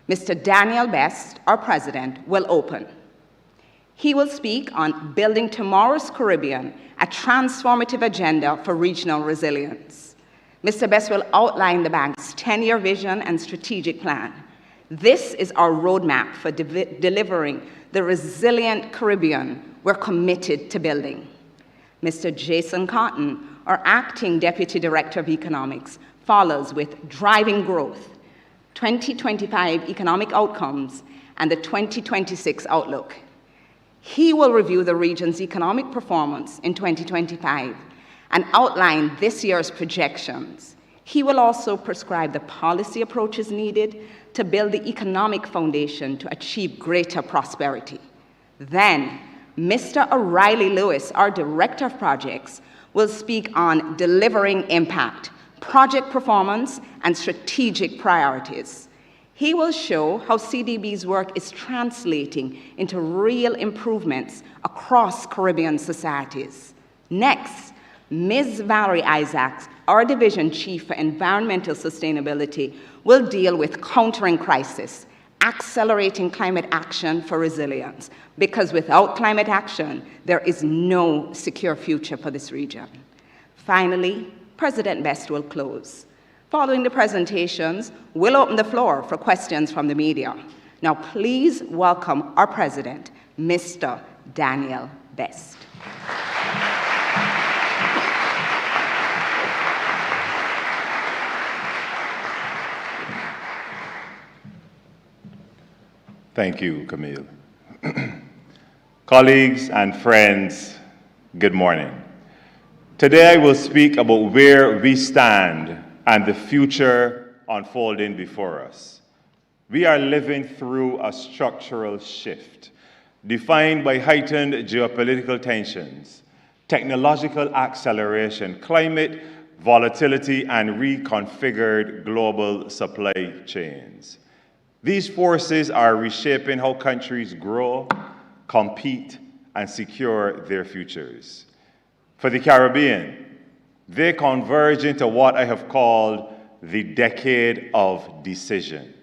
Mr. Daniel Best, our president, will open. He will speak on Building Tomorrow's Caribbean, a transformative agenda for regional resilience. Mr. Best will outline the bank's 10-year vision and strategic plan. This is our roadmap for delivering the resilient Caribbean we're committed to building. Mr. Jason Cotton, our acting Deputy Director of Economics, follows with Driving Growth, 2025 Economic Outcomes, and the 2026 Outlook. He will review the region's economic performance in 2025 and outline this year's projections. He will also prescribe the policy approaches needed to build the economic foundation to achieve greater prosperity. Then, Mr. O'Reilly Lewis, our Director of Projects, will speak on delivering impact, project performance, and strategic priorities. He will show how CDB's work is translating into real improvements across Caribbean societies. Next, Ms. Valerie Isaacs, our Division Chief for Environmental Sustainability, will deal with countering crisis, accelerating climate action for resilience, because without climate action, there is no secure future for this region. Finally, President Best will close. Following the presentations, we'll open the floor for questions from the media. Now, please welcome our President, Mr. Daniel Best. Thank you, Camille. Colleagues and friends, good morning. Today I will speak about where we stand and the future unfolding before us. We are living through a structural shift defined by heightened geopolitical tensions, technological acceleration, climate volatility, and reconfigured global supply chains. These forces are reshaping how countries grow, compete, and secure their futures. For the Caribbean, they converge into what I have called the decade of decision.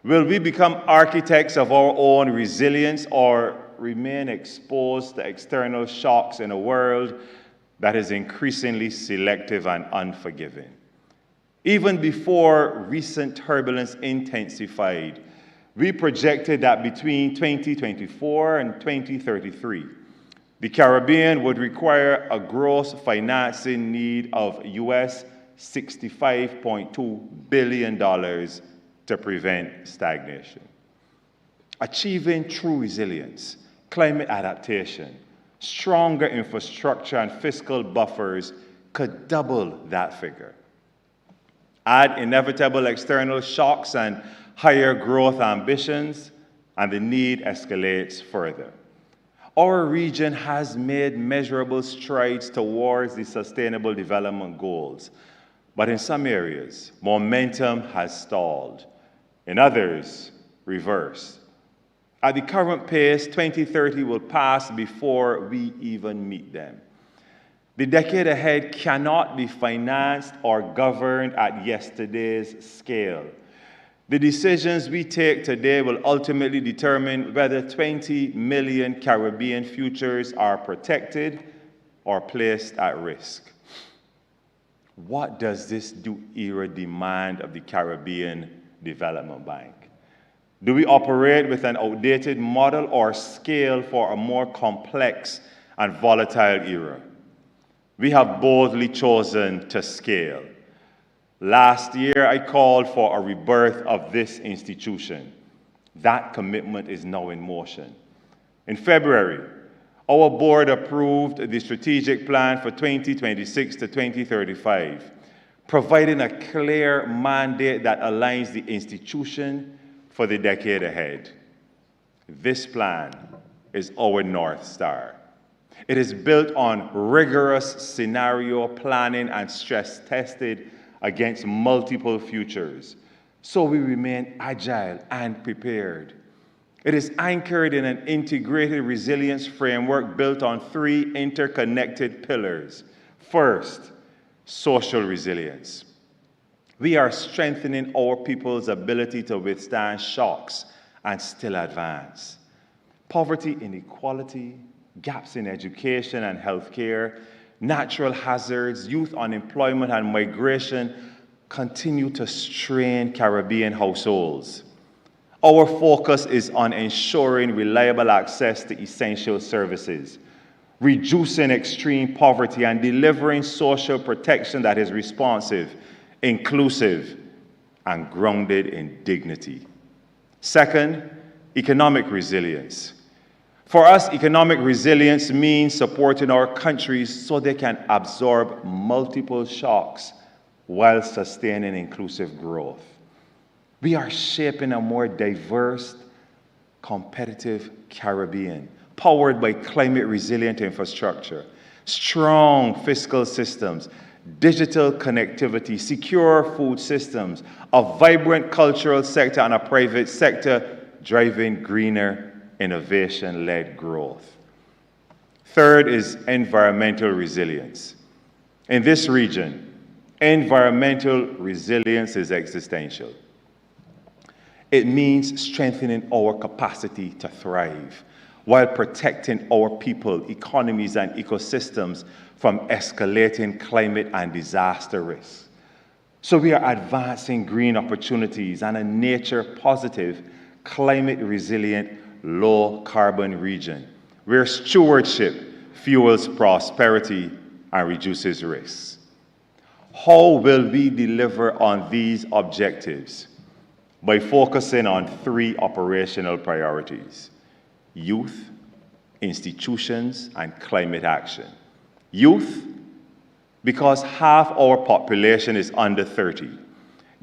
Will we become architects of our own resilience or remain exposed to external shocks in a world that is increasingly selective and unforgiving? Even before recent turbulence intensified, we projected that between 2024 and 2033, the Caribbean would require a gross financing need of US $65.2 billion to prevent stagnation. Achieving true resilience, climate adaptation, stronger infrastructure, and fiscal buffers could double that figure. Add inevitable external shocks and higher growth ambitions, and the need escalates further. Our region has made measurable strides towards the Sustainable Development Goals, but in some areas, momentum has stalled. In others, reversed. At the current pace, 2030 will pass before we even meet them. The decade ahead cannot be financed or governed at yesterday's scale. The decisions we take today will ultimately determine whether 20 million Caribbean futures are protected or placed at risk. What does this new era demand of the Caribbean Development Bank? Do we operate with an outdated model or scale for a more complex and volatile era? We have boldly chosen to scale. Last year, I called for a rebirth of this institution. That commitment is now in motion. In February, our board approved the strategic plan for 2026 to 2035, providing a clear mandate that aligns the institution for the decade ahead. This plan is our North Star. It is built on rigorous scenario planning and stress tested against multiple futures, so we remain agile and prepared. It is anchored in an integrated resilience framework built on three interconnected pillars. First, social resilience. We are strengthening our people's ability to withstand shocks and still advance. Poverty, inequality, gaps in education and healthcare, natural hazards, youth unemployment, and migration continue to strain Caribbean households. Our focus is on ensuring reliable access to essential services, reducing extreme poverty, and delivering social protection that is responsive, inclusive, and grounded in dignity. Second, economic resilience. For us, economic resilience means supporting our countries so they can absorb multiple shocks while sustaining inclusive growth. We are shaping a more diverse, competitive Caribbean, powered by climate-resilient infrastructure, strong fiscal systems, digital connectivity, secure food systems, a vibrant cultural sector, and a private sector driving greener, innovation-led growth. Third is environmental resilience. In this region, environmental resilience is existential. It means strengthening our capacity to thrive while protecting our people, economies, and ecosystems from escalating climate and disaster risks. So we are advancing green opportunities and a nature-positive, climate-resilient, low-carbon region where stewardship fuels prosperity and reduces risks. How will we deliver on these objectives? By focusing on three operational priorities: youth, institutions, and climate action. Youth, because half our population is under 30,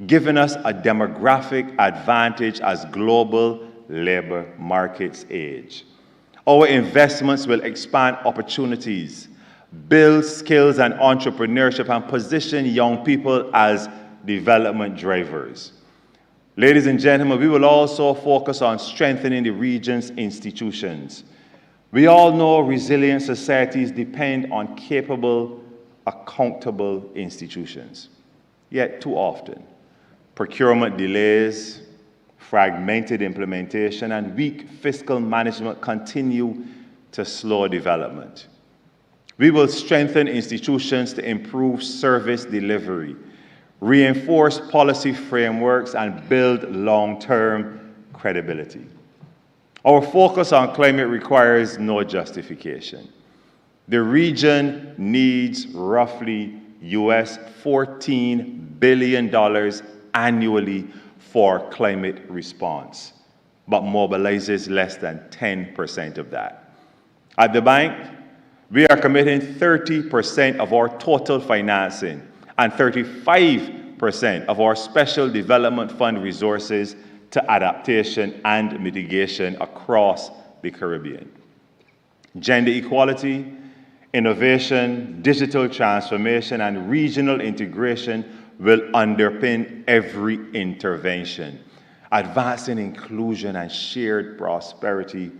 giving us a demographic advantage as global labor markets age. Our investments will expand opportunities, build skills and entrepreneurship, and position young people as development drivers. Ladies and gentlemen, we will also focus on strengthening the region's institutions. We all know resilient societies depend on capable, accountable institutions. Yet too often, procurement delays, fragmented implementation, and weak fiscal management continue to slow development. We will strengthen institutions to improve service delivery, reinforce policy frameworks, and build long-term credibility. Our focus on climate requires no justification. The region needs roughly US $14 billion annually for climate response, but mobilizes less than 10% of that. At the bank, we are committing 30% of our total financing and 35% of our Special Development Fund resources to adaptation and mitigation across the Caribbean. Gender equality, innovation, digital transformation, and regional integration will underpin every intervention, advancing inclusion and shared prosperity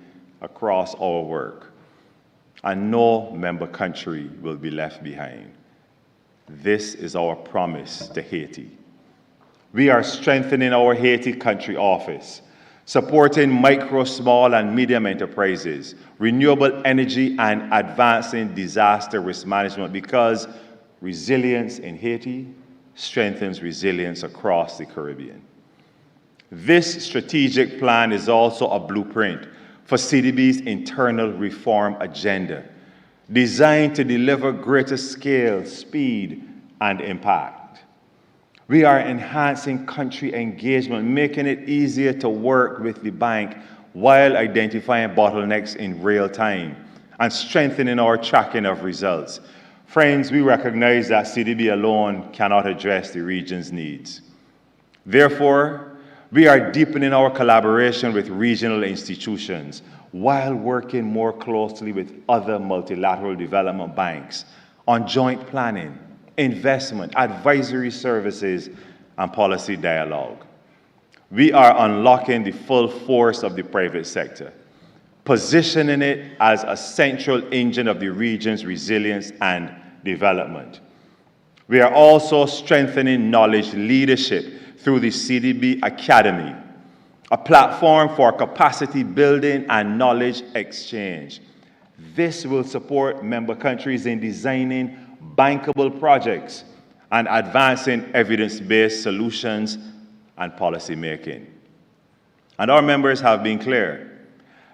across our work. And no member country will be left behind. This is our promise to Haiti. We are strengthening our Haiti country office, supporting micro, small, and medium enterprises, renewable energy, and advancing disaster risk management, because resilience in Haiti strengthens resilience across the Caribbean. This strategic plan is also a blueprint for CDB's internal reform agenda, designed to deliver greater scale, speed, and impact. We are enhancing country engagement, making it easier to work with the bank while identifying bottlenecks in real time and strengthening our tracking of results. Friends, we recognize that CDB alone cannot address the region's needs. Therefore, we are deepening our collaboration with regional institutions while working more closely with other multilateral development banks on joint planning, investment, advisory services, and policy dialogue. We are unlocking the full force of the private sector, positioning it as a central engine of the region's resilience and development. We are also strengthening knowledge leadership through the CDB Academy, a platform for capacity building and knowledge exchange. This will support member countries in designing bankable projects and advancing evidence-based solutions and policy making. And our members have been clear.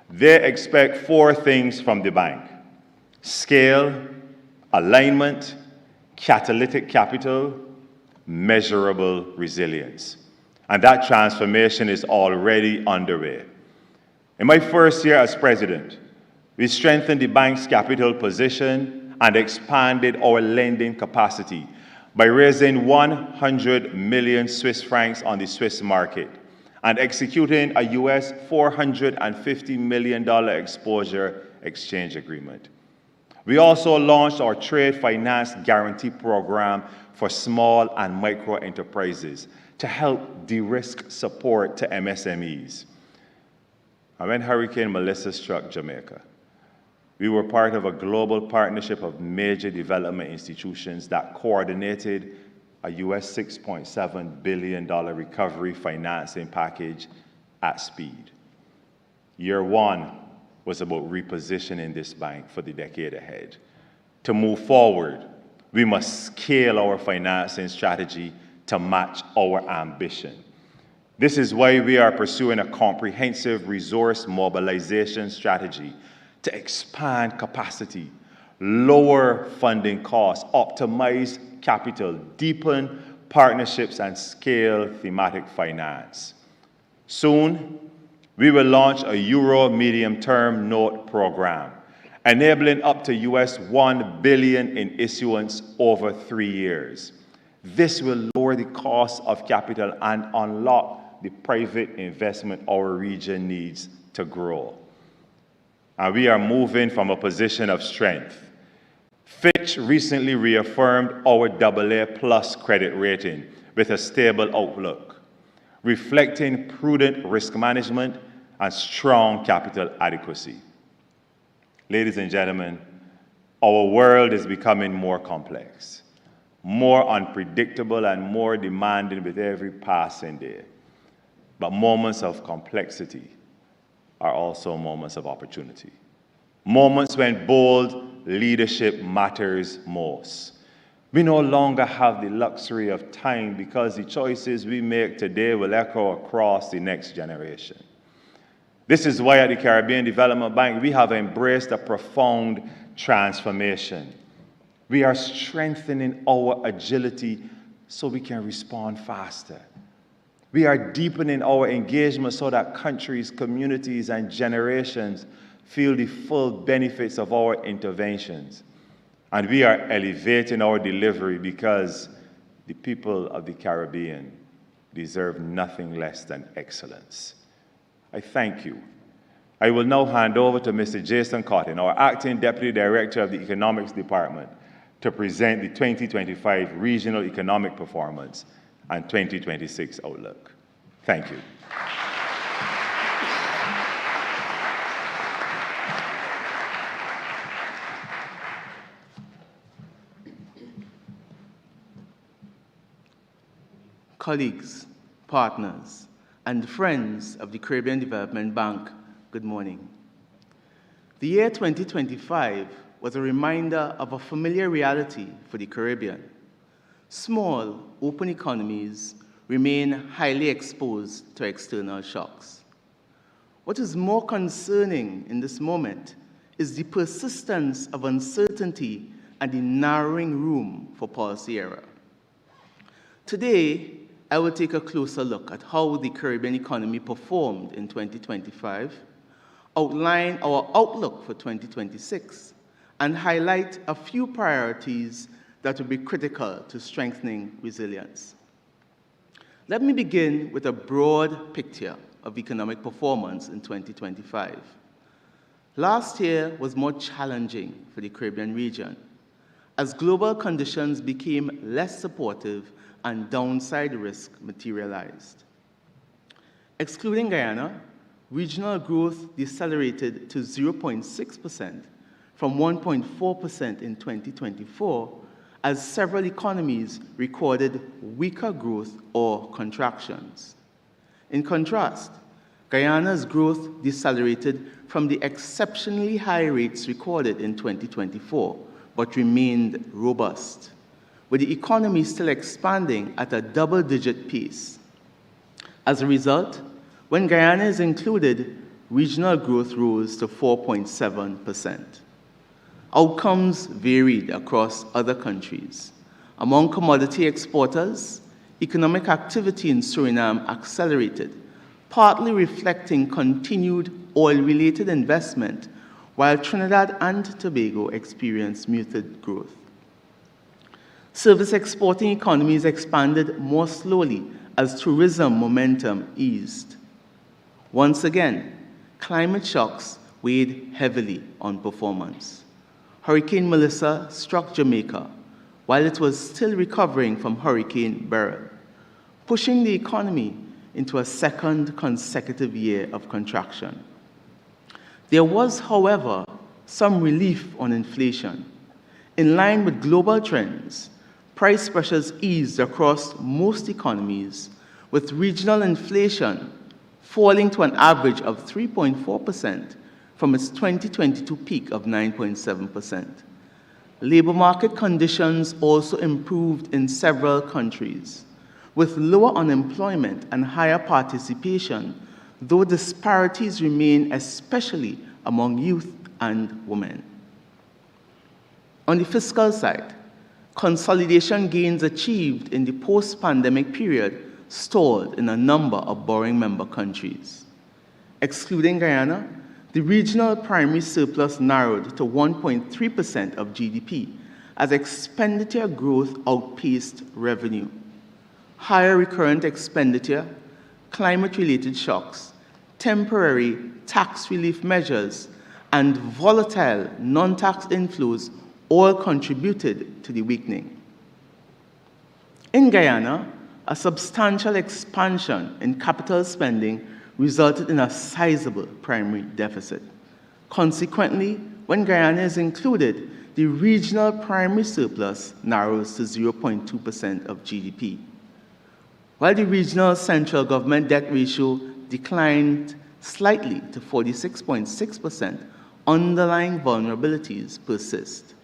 They expect 4 things from the bank: scale, alignment, catalytic capital, measurable resilience. And that transformation is already underway. In my first year as president, we strengthened the bank's capital position and expanded our lending capacity by raising 100 million Swiss francs on the Swiss market and executing a US $450 million exposure exchange agreement. We also launched our trade finance guarantee program for small and micro enterprises to help de-risk support to MSMEs. And when Hurricane Melissa struck Jamaica, we were part of a global partnership of major development institutions that coordinated a US $6.7 billion recovery financing package at speed. Year 1 was about repositioning this bank for the decade ahead. To move forward, we must scale our financing strategy to match our ambition. This is why we are pursuing a comprehensive resource mobilization strategy to expand capacity, lower funding costs, optimize capital, deepen partnerships, and scale thematic finance. Soon, we will launch a Euro medium-term note program, enabling up to US $1 billion in issuance over 3 years. This will lower the cost of capital and unlock the private investment our region needs to grow. And we are moving from a position of strength. Fitch recently reaffirmed our AA+ credit rating with a stable outlook, reflecting prudent risk management and strong capital adequacy. Ladies and gentlemen, our world is becoming more complex, more unpredictable, and more demanding with every passing day. But moments of complexity are also moments of opportunity. Moments when bold leadership matters most. We no longer have the luxury of time because the choices we make today will echo across the next generation. This is why at the Caribbean Development Bank, we have embraced a profound transformation. We are strengthening our agility so we can respond faster. We are deepening our engagement so that countries, communities, and generations feel the full benefits of our interventions. And we are elevating our delivery because the people of the Caribbean deserve nothing less than excellence. I thank you. I will now hand over to Mr. Jason Cotton, our Acting Deputy Director of the Economics Department, to present the 2025 Regional Economic Performance and 2026 Outlook. Thank you. Colleagues, partners, and friends of the Caribbean Development Bank, good morning. The year 2025 was a reminder of a familiar reality for the Caribbean. Small, open economies remain highly exposed to external shocks. What is more concerning in this moment is the persistence of uncertainty and the narrowing room for policy error. Today, I will take a closer look at how the Caribbean economy performed in 2025, outline our outlook for 2026, and highlight a few priorities that will be critical to strengthening resilience. Let me begin with a broad picture of economic performance in 2025. Last year was more challenging for the Caribbean region, as global conditions became less supportive and downside risk materialized. Excluding Guyana, regional growth decelerated to 0.6% from 1.4% in 2024 as several economies recorded weaker growth or contractions. In contrast, Guyana's growth decelerated from the exceptionally high rates recorded in 2024, but remained robust, with the economy still expanding at a double-digit pace. As a result, when Guyana is included, regional growth rose to 4.7%. Outcomes varied across other countries. Among commodity exporters, economic activity in Suriname accelerated, partly reflecting continued oil-related investment, while Trinidad and Tobago experienced muted growth. Service exporting economies expanded more slowly as tourism momentum eased. Once again, climate shocks weighed heavily on performance. Hurricane Melissa struck Jamaica while it was still recovering from Hurricane Beryl, pushing the economy into a second consecutive year of contraction. There was, however, some relief on inflation. In line with global trends, price pressures eased across most economies, with regional inflation falling to an average of 3.4% from its 2022 peak of 9.7%. Labor market conditions also improved in several countries, with lower unemployment and higher participation, though disparities remain, especially among youth and women. On the fiscal side, consolidation gains achieved in the post-pandemic period stalled in a number of borrowing member countries. Excluding Guyana, the regional primary surplus narrowed to 1.3% of GDP as expenditure growth outpaced revenue. Higher recurrent expenditure, climate-related shocks, temporary tax relief measures, and volatile non-tax inflows all contributed to the weakening. In Guyana, a substantial expansion in capital spending resulted in a sizable primary deficit. Consequently, when Guyana is included, the regional primary surplus narrows to 0.2% of GDP. While the regional central government debt ratio declined slightly to 46.6%, underlying vulnerabilities persist.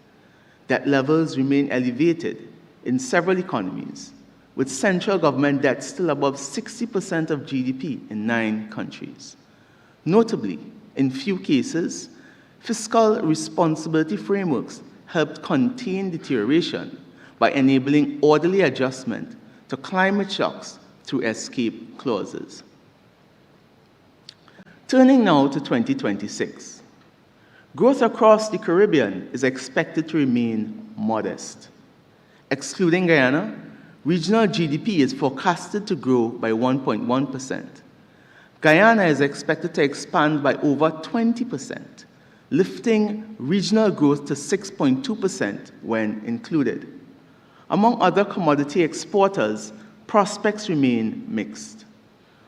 Debt levels remain elevated in several economies, with central government debt still above 60% of GDP in 9 countries. Notably, in few cases, fiscal responsibility frameworks helped contain deterioration by enabling orderly adjustment to climate shocks through escape clauses. Turning now to 2026. Growth across the Caribbean is expected to remain modest. Excluding Guyana, regional GDP is forecasted to grow by 1.1%. Guyana is expected to expand by over 20%, lifting regional growth to 6.2% when included. Among other commodity exporters, prospects remain mixed,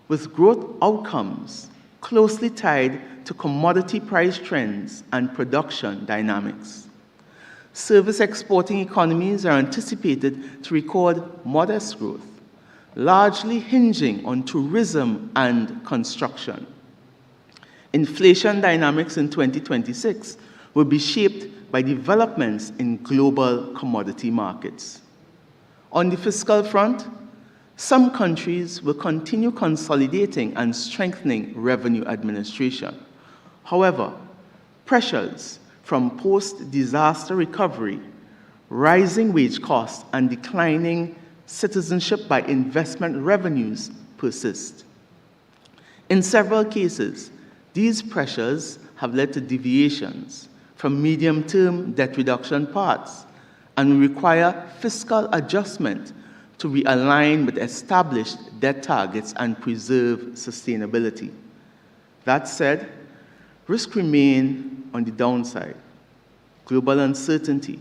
with growth outcomes closely tied to commodity price trends and production dynamics. Service exporting economies are anticipated to record modest growth, largely hinging on tourism and construction. Inflation dynamics in 2026 will be shaped by developments in global commodity markets. On the fiscal front, some countries will continue consolidating and strengthening revenue administration. However, pressures from post-disaster recovery, rising wage costs, and declining citizenship by investment revenues persist. In several cases, these pressures have led to deviations from medium-term debt reduction paths and require fiscal adjustment to realign with established debt targets and preserve sustainability. That said, risks remain on the downside. Global uncertainty,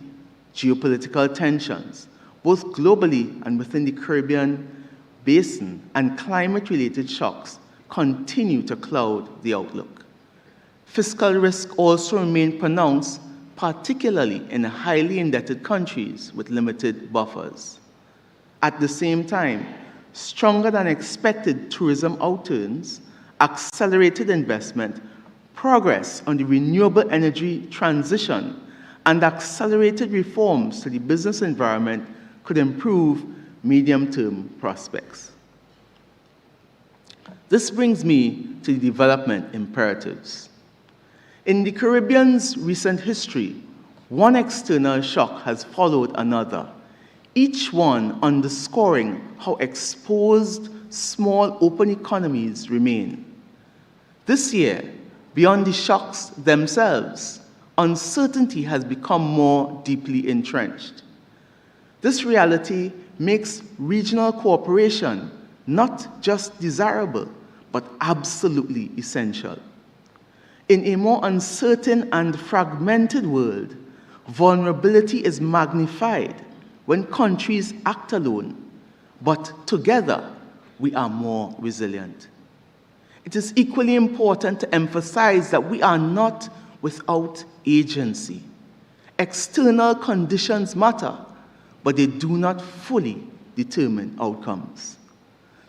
geopolitical tensions, both globally and within the Caribbean basin, and climate-related shocks continue to cloud the outlook. Fiscal risk also remain pronounced particularly in highly indebted countries with limited buffers. At the same time, stronger than expected tourism outturns, accelerated investment, progress on the renewable energy transition, and accelerated reforms to the business environment could improve medium-term prospects. This brings me to the development imperatives. In the Caribbean's recent history, one external shock has followed another, each one underscoring how exposed small open economies remain. This year, beyond the shocks themselves, uncertainty has become more deeply entrenched. This reality makes regional cooperation not just desirable, but absolutely essential. In a more uncertain and fragmented world, vulnerability is magnified when countries act alone, but together we are more resilient. It is equally important to emphasize that we are not without agency. External conditions matter, but they do not fully determine outcomes.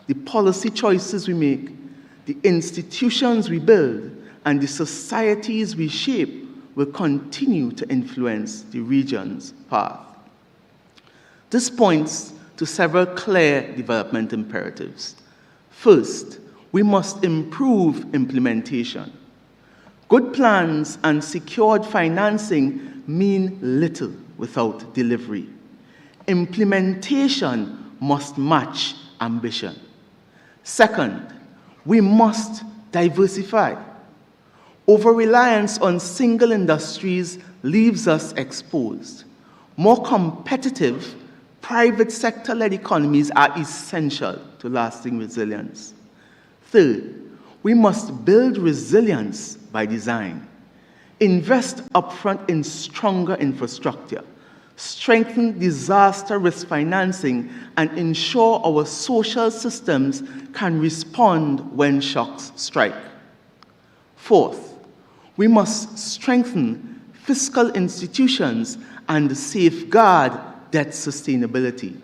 The policy choices we make, the institutions we build, and the societies we shape will continue to influence the region's path. This points to several clear development imperatives. First, we must improve implementation. Good plans and secured financing mean little without delivery. Implementation must match ambition. Second, we must diversify. Over-reliance on single industries leaves us exposed. More competitive, private sector-led economies are essential to lasting resilience. Third, we must build resilience by design. Invest upfront in stronger infrastructure, strengthen disaster risk financing, and ensure our social systems can respond when shocks strike. Fourth, we must strengthen fiscal institutions and safeguard debt sustainability.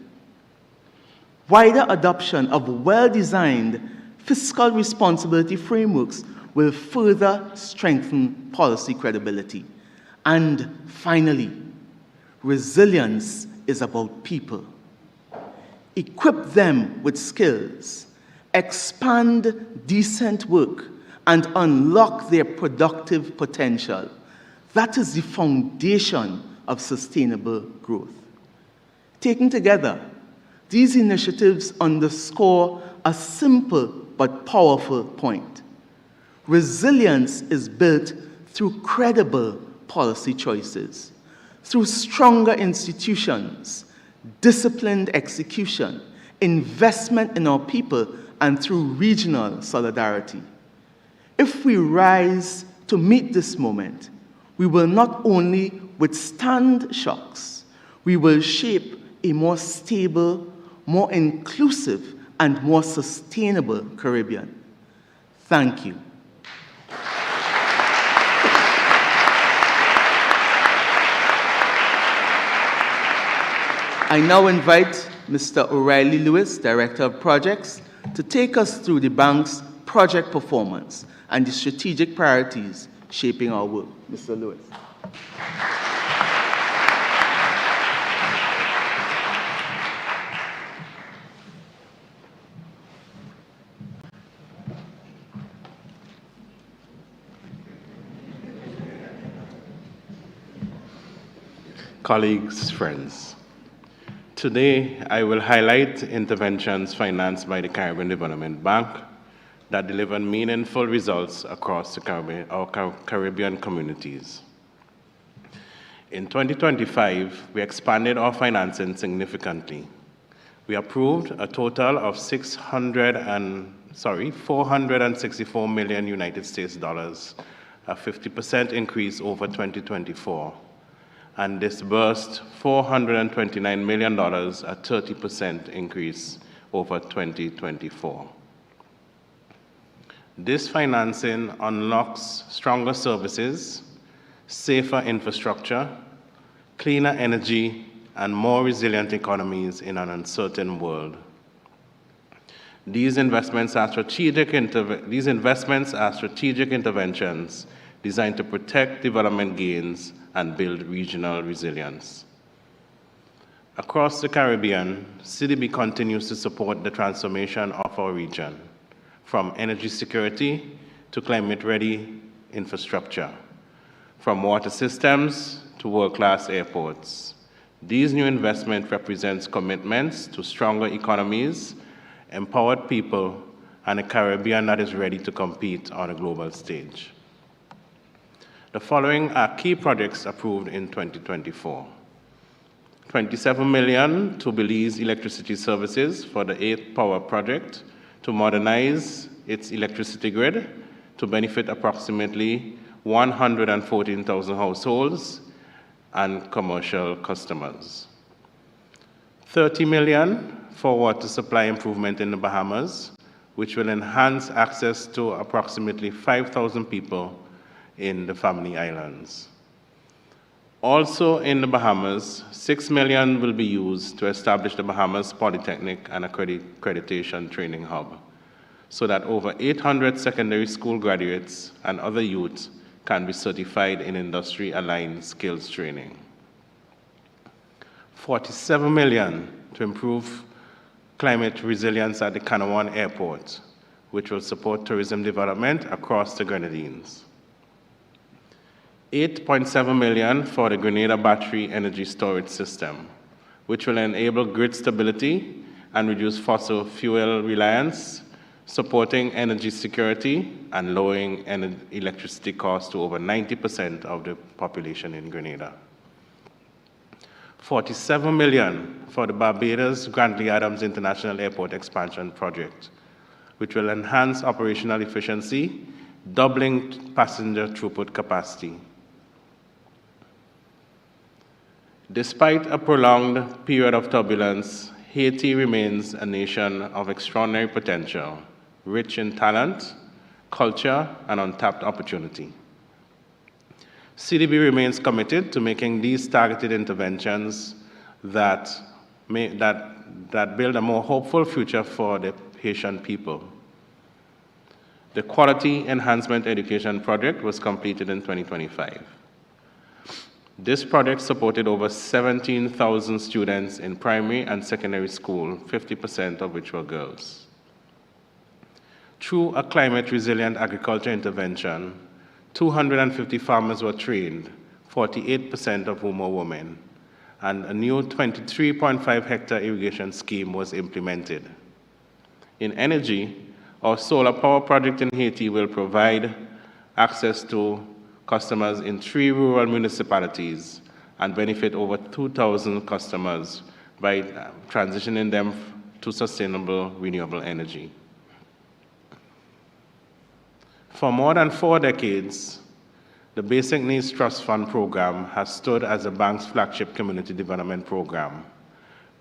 Wider adoption of well-designed fiscal responsibility frameworks will further strengthen policy credibility. And finally, resilience is about people. Equip them with skills, expand decent work, and unlock their productive potential. That is the foundation of sustainable growth. Taken together, these initiatives underscore a simple but powerful point. Resilience is built through credible policy choices, through stronger institutions, disciplined execution, investment in our people, and through regional solidarity. If we rise to meet this moment, we will not only withstand shocks, we will shape a more stable, more inclusive, and more sustainable Caribbean. Thank you. I now invite Mr. O'Reilly Lewis, Director of Projects, to take us through the bank's project performance and the strategic priorities shaping our work. Mr. Lewis. Colleagues, friends, today I will highlight interventions financed by the Caribbean Development Bank that delivered meaningful results across our Caribbean communities. In 2025, we expanded our financing significantly. We approved a total of $464 million United States dollars, a 50% increase over 2024, and disbursed $429 million, a 30% increase over 2024. This financing unlocks stronger services, safer infrastructure, cleaner energy, and more resilient economies in an uncertain world. These investments are strategic interventions designed to protect development gains and build regional resilience. Across the Caribbean, CDB continues to support the transformation of our region, from energy security to climate-ready infrastructure, from water systems to world-class airports. These new investments represent commitments to stronger economies, empowered people, and a Caribbean that is ready to compete on a global stage. The following are key projects approved in 2024. $27 million to Belize Electricity Services for the 8th Power Project to modernize its electricity grid to benefit approximately 114,000 households and commercial customers. $30 million for water supply improvement in the Bahamas, which will enhance access to approximately 5,000 people in the Family Islands. Also in the Bahamas, $6 million will be used to establish the Bahamas Polytechnic and Accreditation Training Hub, so that over 800 secondary school graduates and other youth can be certified in industry-aligned skills training. $47 million to improve climate resilience at the Canouan Airport, which will support tourism development across the Grenadines. $8.7 million for the Grenada Battery Energy Storage System, which will enable grid stability and reduce fossil fuel reliance, supporting energy security and lowering electricity costs to over 90% of the population in Grenada. $47 million for the Barbados Grantley Adams International Airport Expansion Project, which will enhance operational efficiency, doubling passenger throughput capacity. Despite a prolonged period of turbulence, Haiti remains a nation of extraordinary potential, rich in talent, culture, and untapped opportunity. CDB remains committed to making these targeted interventions that build a more hopeful future for the Haitian people. The Quality Enhancement Education Project was completed in 2025. This project supported over 17,000 students in primary and secondary school, 50% of which were girls. Through a climate-resilient agriculture intervention, 250 farmers were trained, 48% of whom were women, and a new 23.5-hectare irrigation scheme was implemented. In energy, our solar power project in Haiti will provide access to customers in 3 rural municipalities and benefit over 2,000 customers by transitioning them to sustainable renewable energy. For more than 4 decades, the Basic Needs Trust Fund program has stood as the bank's flagship community development program,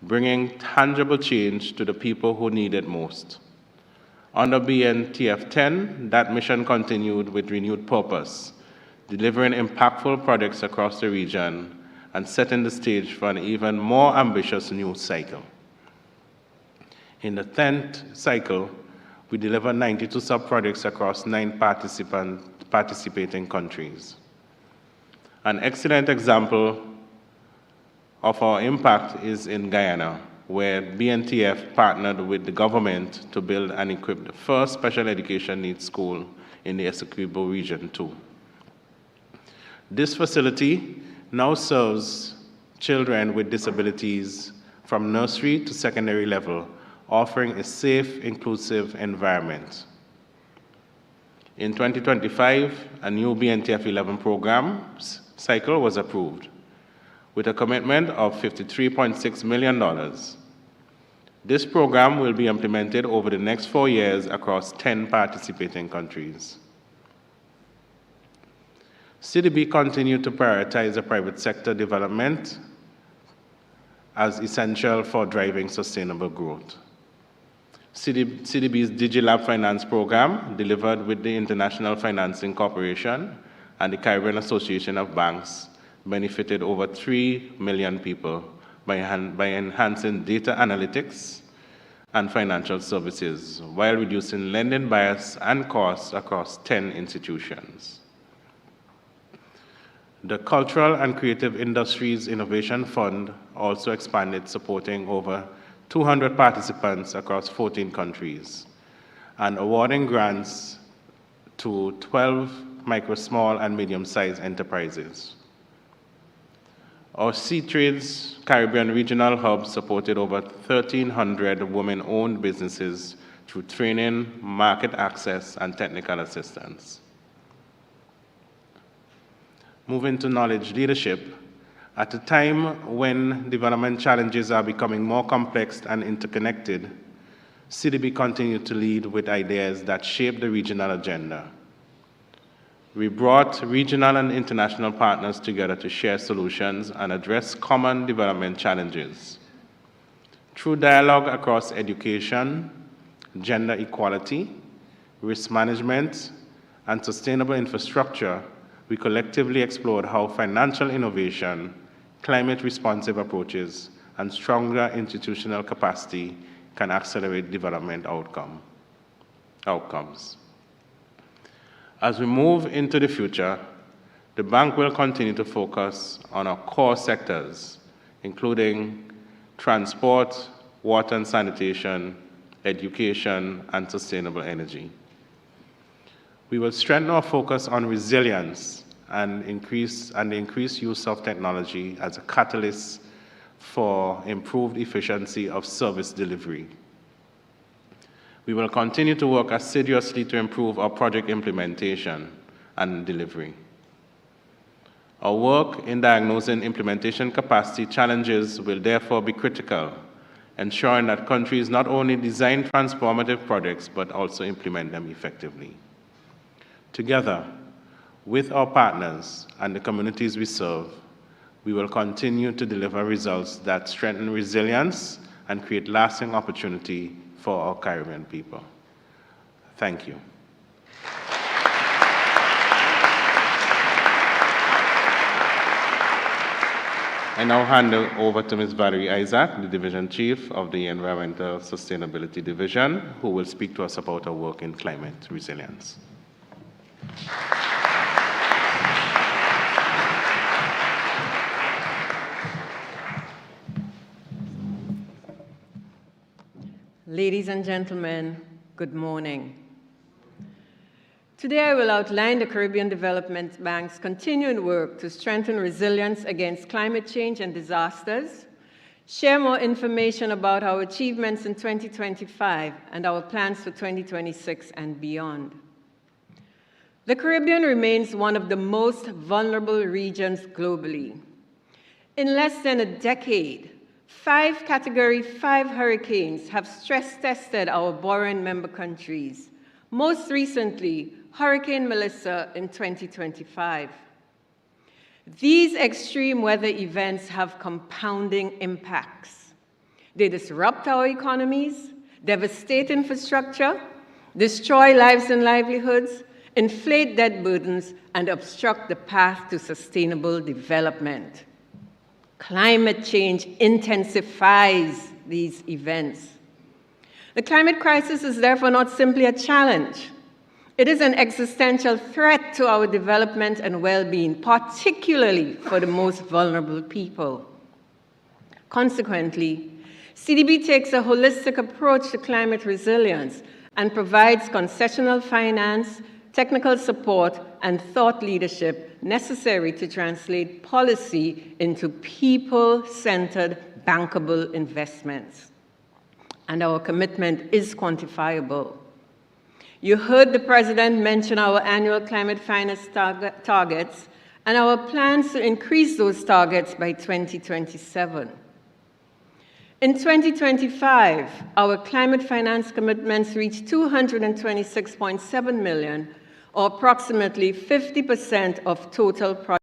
bringing tangible change to the people who need it most. Under BNTF 10, that mission continued with renewed purpose, delivering impactful projects across the region and setting the stage for an even more ambitious new cycle. In the 10th cycle, we delivered 92 sub-projects across 9 participating countries. An excellent example of our impact is in Guyana, where BNTF partnered with the government to build and equip the first special education needs school in the Essequibo region too. This facility now serves children with disabilities from nursery to secondary level, offering a safe, inclusive environment. In 2025, a new BNTF 11 program cycle was approved, with a commitment of $53.6 million. This program will be implemented over the next 4 years across 10 participating countries. CDB continued to prioritize the private sector development as essential for driving sustainable growth. CDB's DigiLab Finance program, delivered with the International Financing Corporation and the Caribbean Association of Banks benefited over 3 million people by enhancing data analytics and financial services while reducing lending bias and costs across 10 institutions. The Cultural and Creative Industries Innovation Fund also expanded, supporting over 200 participants across 14 countries and awarding grants to 12 micro, small, and medium-sized enterprises. Our C-Trades Caribbean Regional Hub supported over 1,300 women-owned businesses through training, market access, and technical assistance. Moving to knowledge leadership, at a time when development challenges are becoming more complex and interconnected, CDB continued to lead with ideas that shape the regional agenda. We brought regional and international partners together to share solutions and address common development challenges. Through dialogue across education, gender equality, risk management, and sustainable infrastructure, we collectively explored how financial innovation, climate-responsive approaches, and stronger institutional capacity can accelerate development outcomes. As we move into the future, the bank will continue to focus on our core sectors, including transport, water and sanitation, education, and sustainable energy. We will strengthen our focus on resilience and the increased use of technology as a catalyst for improved efficiency of service delivery. We will continue to work assiduously to improve our project implementation and delivery. Our work in diagnosing implementation capacity challenges will therefore be critical, ensuring that countries not only design transformative projects but also implement them effectively. Together, with our partners and the communities we serve, we will continue to deliver results that strengthen resilience and create lasting opportunity for our Caribbean people. Thank you. I now hand it over to Ms. Valerie Isaac, the Division Chief of the Environmental Sustainability Division, who will speak to us about our work in climate resilience. Ladies and gentlemen, good morning. Today I will outline the Caribbean Development Bank's continuing work to strengthen resilience against climate change and disasters, share more information about our achievements in 2025 and our plans for 2026 and beyond. The Caribbean remains one of the most vulnerable regions globally. In less than a decade, 5 Category 5 hurricanes have stress-tested our borrowing member countries, most recently Hurricane Melissa in 2025. These extreme weather events have compounding impacts. They disrupt our economies, devastate infrastructure, destroy lives and livelihoods, inflate debt burdens, and obstruct the path to sustainable development. Climate change intensifies these events. The climate crisis is therefore not simply a challenge. It is an existential threat to our development and well-being, particularly for the most vulnerable people. Consequently, CDB takes a holistic approach to climate resilience and provides concessional finance, technical support, and thought leadership necessary to translate policy into people-centered, bankable investments. And our commitment is quantifiable. You heard the President mention our annual climate finance targets and our plans to increase those targets by 2027. In 2025, our climate finance commitments reached $226.7 million, or approximately 50% of total project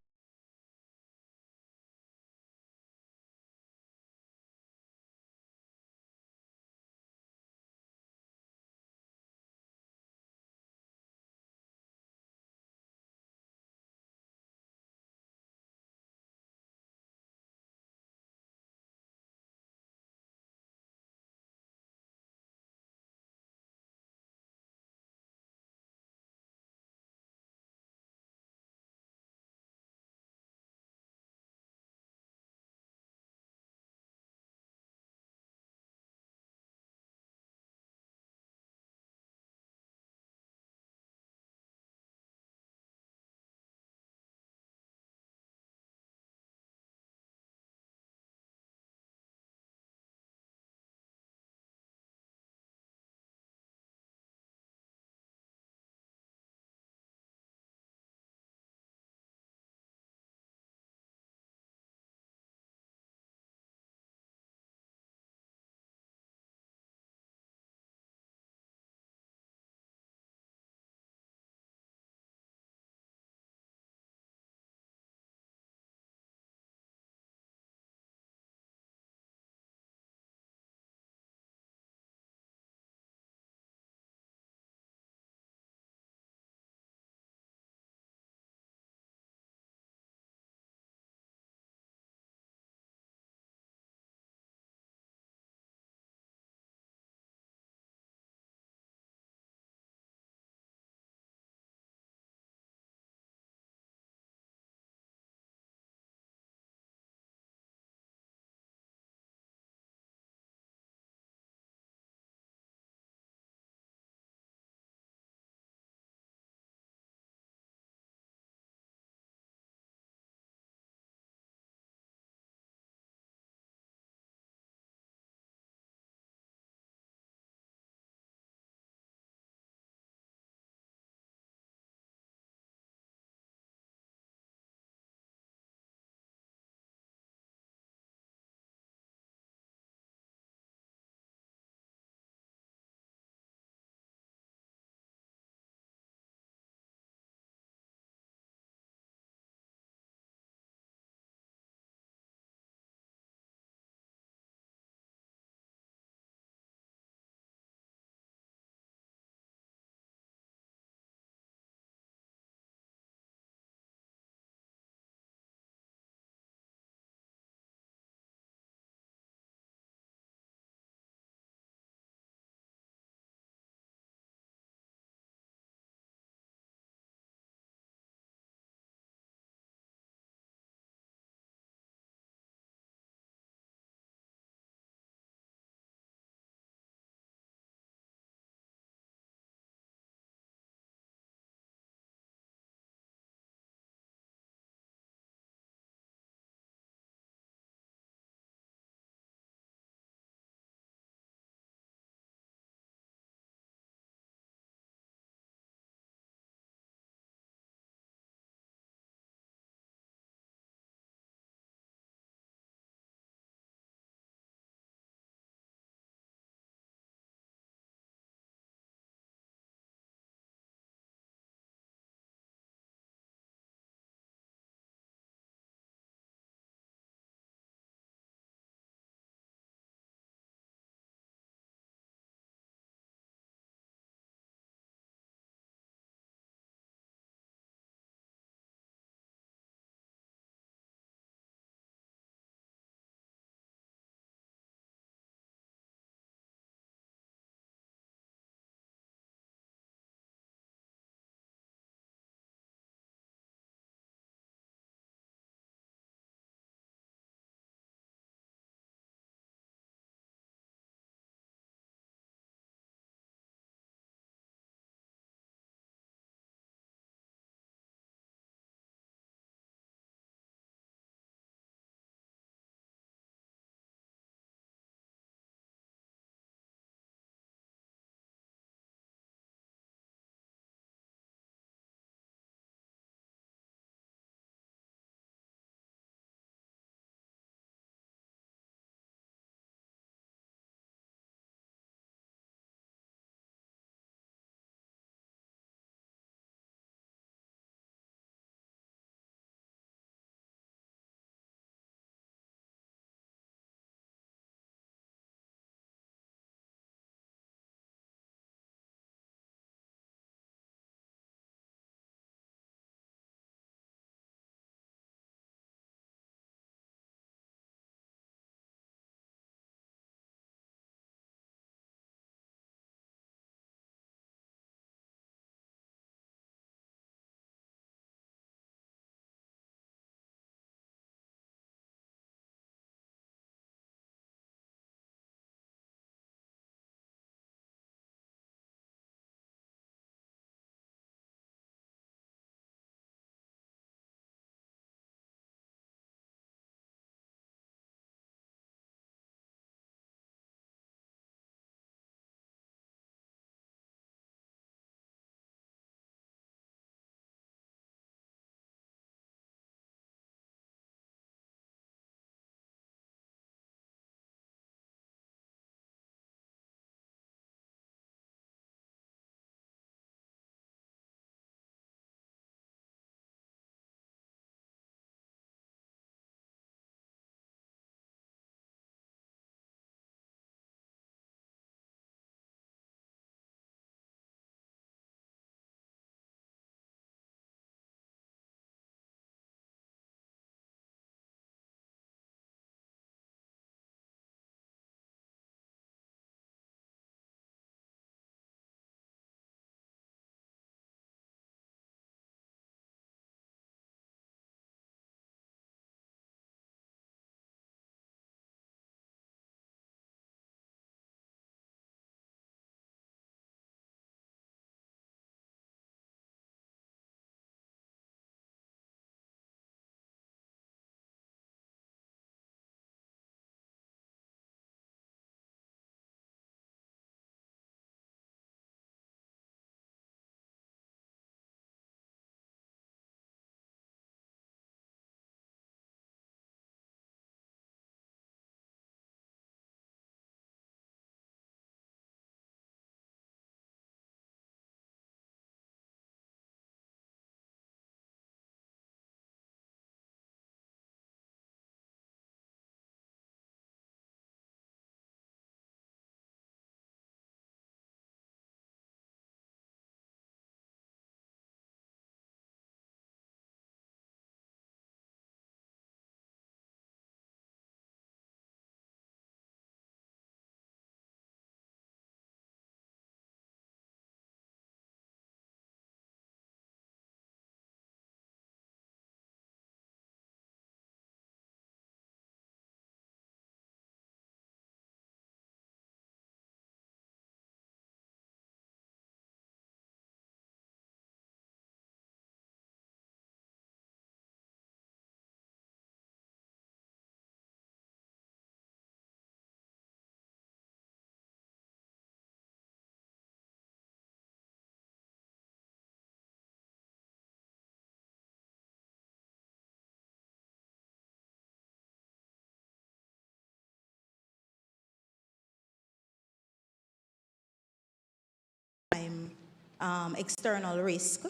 external risk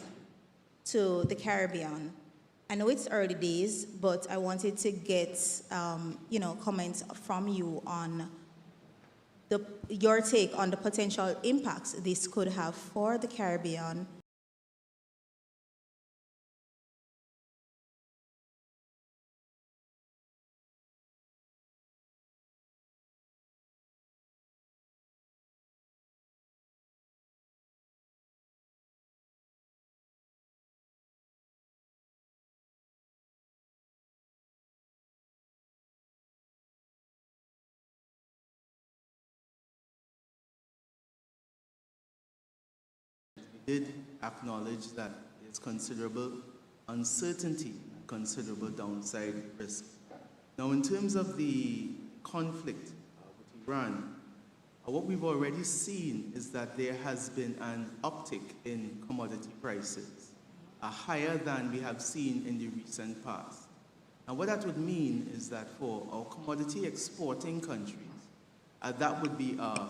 to the Caribbean. I know it's early days, but I wanted to get, comments from you on your take on the potential impacts this could have for the Caribbean. Did acknowledge that there's considerable uncertainty, considerable downside risk. Now, in terms of the conflict with Iran, what we've already seen is that there has been an uptick in commodity prices, higher than we have seen in the recent past. And what that would mean is that for our commodity exporting countries, that would be a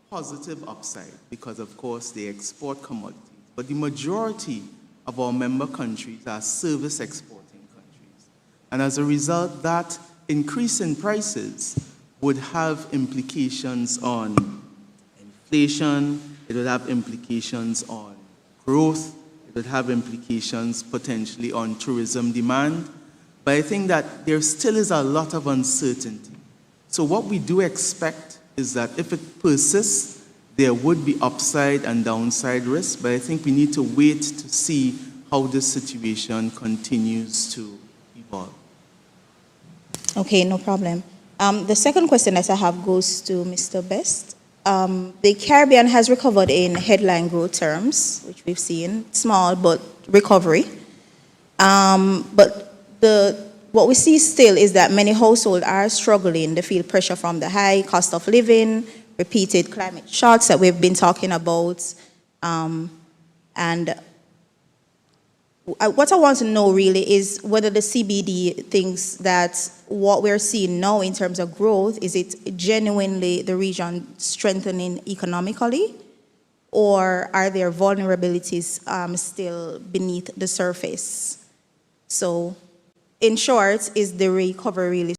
positive upside because, of course, they export commodities. But the majority of our member countries are service exporting countries. And as a result, that increase in prices would have implications on inflation, it would have implications on growth, it would have implications potentially on tourism demand. But I think that there still is a lot of uncertainty. So what we do expect is that if it persists, there would be upside and downside risk, but I think we need to wait to see how this situation continues to evolve. Okay, no problem. The second question that I have goes to Mr. Best. The Caribbean has recovered in headline growth terms, which we've seen, small but recovery. But what we see still is that many households are struggling. They feel pressure from the high cost of living, repeated climate shocks that we've been talking about. And what I want to know really is whether the CBD thinks that what we're seeing now in terms of growth, is it genuinely the region strengthening economically, or are there vulnerabilities still beneath the surface? So, in short, is the recovery really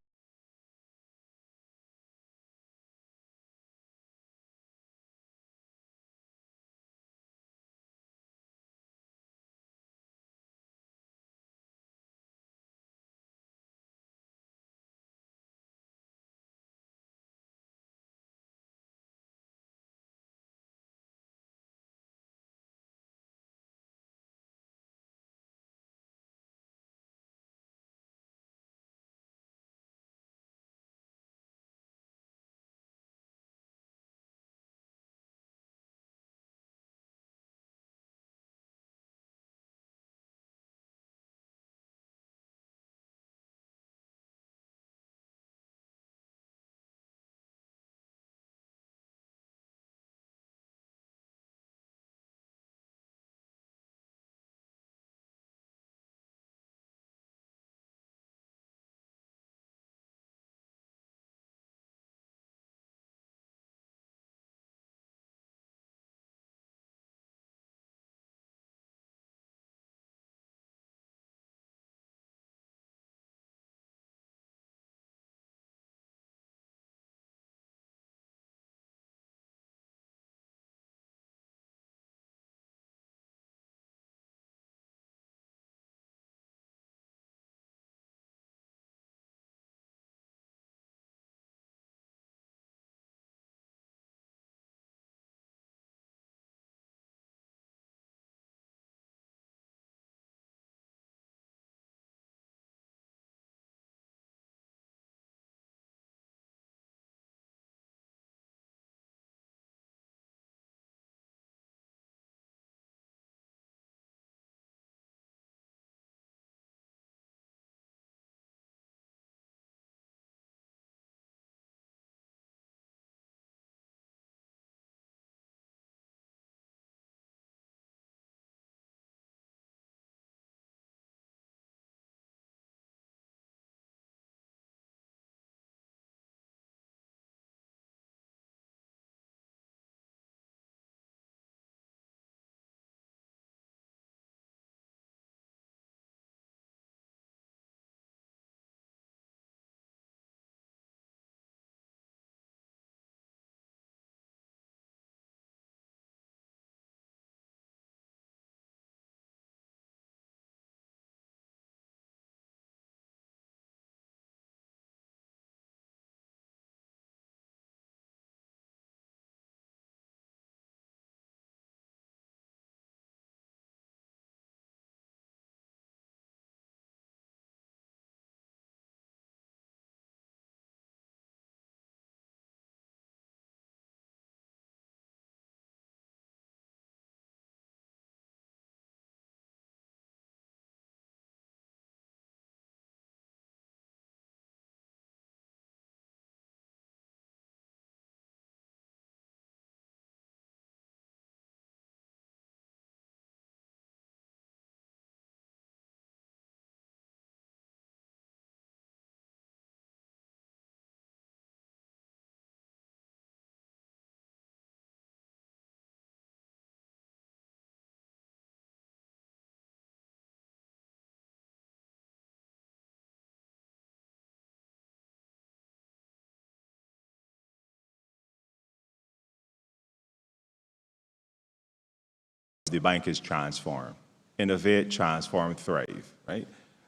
the bank is transform. Innovate, transform, thrive, right?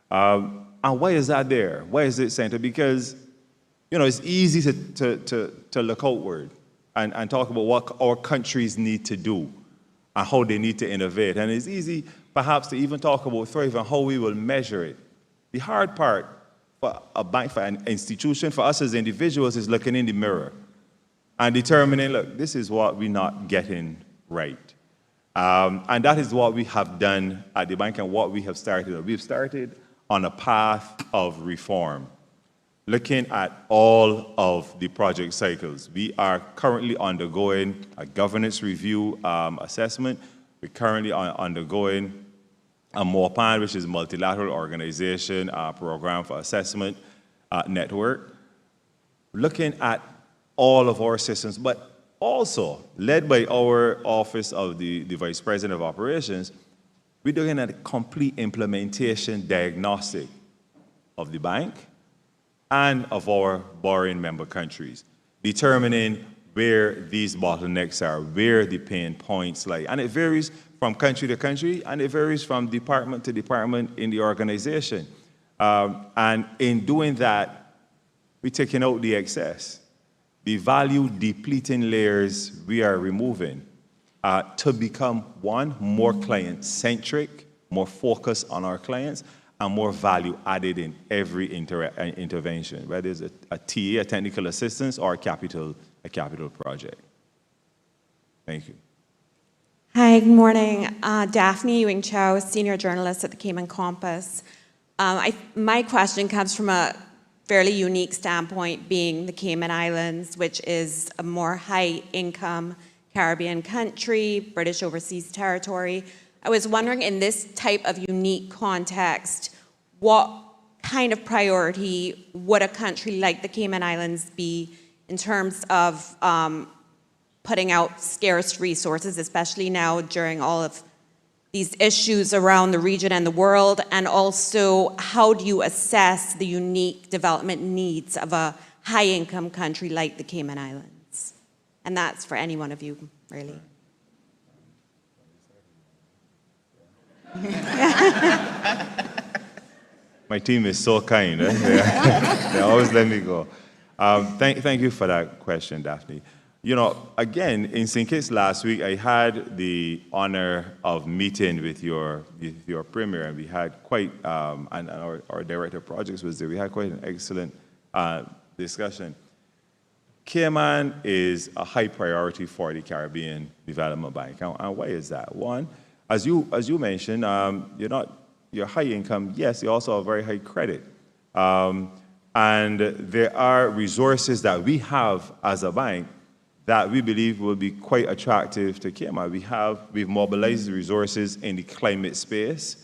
And why is that there? Why is it centered? Because, it's easy to look outward and talk about what our countries need to do and how they need to innovate. And it's easy, perhaps, to even talk about thrive and how we will measure it. The hard part for a bank, for an institution, for us as individuals, is looking in the mirror and determining, look, this is what we're not getting right. And that is what we have done at the bank and what we have started. We've started on a path of reform, looking at all of the project cycles. We are currently undergoing a governance review assessment. We're currently undergoing a MOPAN, which is Multilateral Organization Program for Assessment Network, looking at all of our systems, but also led by our Office of the Vice President of Operations. We're doing a complete implementation diagnostic of the bank and of our borrowing member countries, determining where these bottlenecks are, where the pain points lie. And it varies from country to country, and it varies from department to department in the organization. And in doing that, we're taking out the excess. The value-depleting layers we are removing to become, one, more client-centric, more focused on our clients, and more value added in every intervention, whether it's a TA, a technical assistance, or a capital project. Thank you. Hi, good morning. Daphne Ewing Chow, senior journalist at the Cayman Compass. My question comes from a fairly unique standpoint, being the Cayman Islands, which is a more high-income Caribbean country, British overseas territory. I was wondering, in this type of unique context, what kind of priority would a country like the Cayman Islands be in terms of putting out scarce resources, especially now during all of these issues around the region and the world? And also, how do you assess the unique development needs of a high-income country like the Cayman Islands? And that's for any one of you, really. My team is so kind. They always let me go. Thank you for that question, Daphne. Again, in St. Kitts last week, I had the honor of meeting with your premier, and we had quite, and our director of projects was there. We had quite an excellent discussion. Cayman is a high priority for the Caribbean Development Bank. And why is that? One, as you mentioned, you're high income. Yes, you also have very high credit. And there are resources that we have as a bank that we believe will be quite attractive to Cayman. We've mobilized resources in the climate space.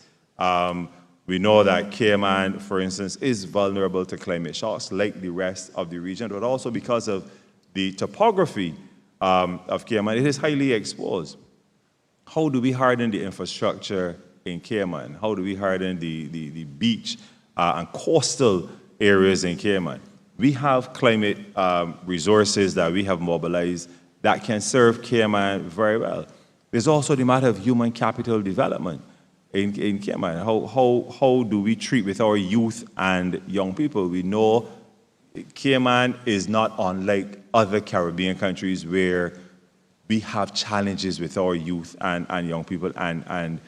We know that Cayman, for instance, is vulnerable to climate shocks like the rest of the region, but also because of the topography of Cayman, it is highly exposed. How do we harden the infrastructure in Cayman? How do we harden the beach and coastal areas in Cayman? We have climate resources that we have mobilized that can serve Cayman very well. There's also the matter of human capital development in Cayman. How do we treat with our youth and young people? We know Cayman is not unlike other Caribbean countries where we have challenges with our youth and young people. And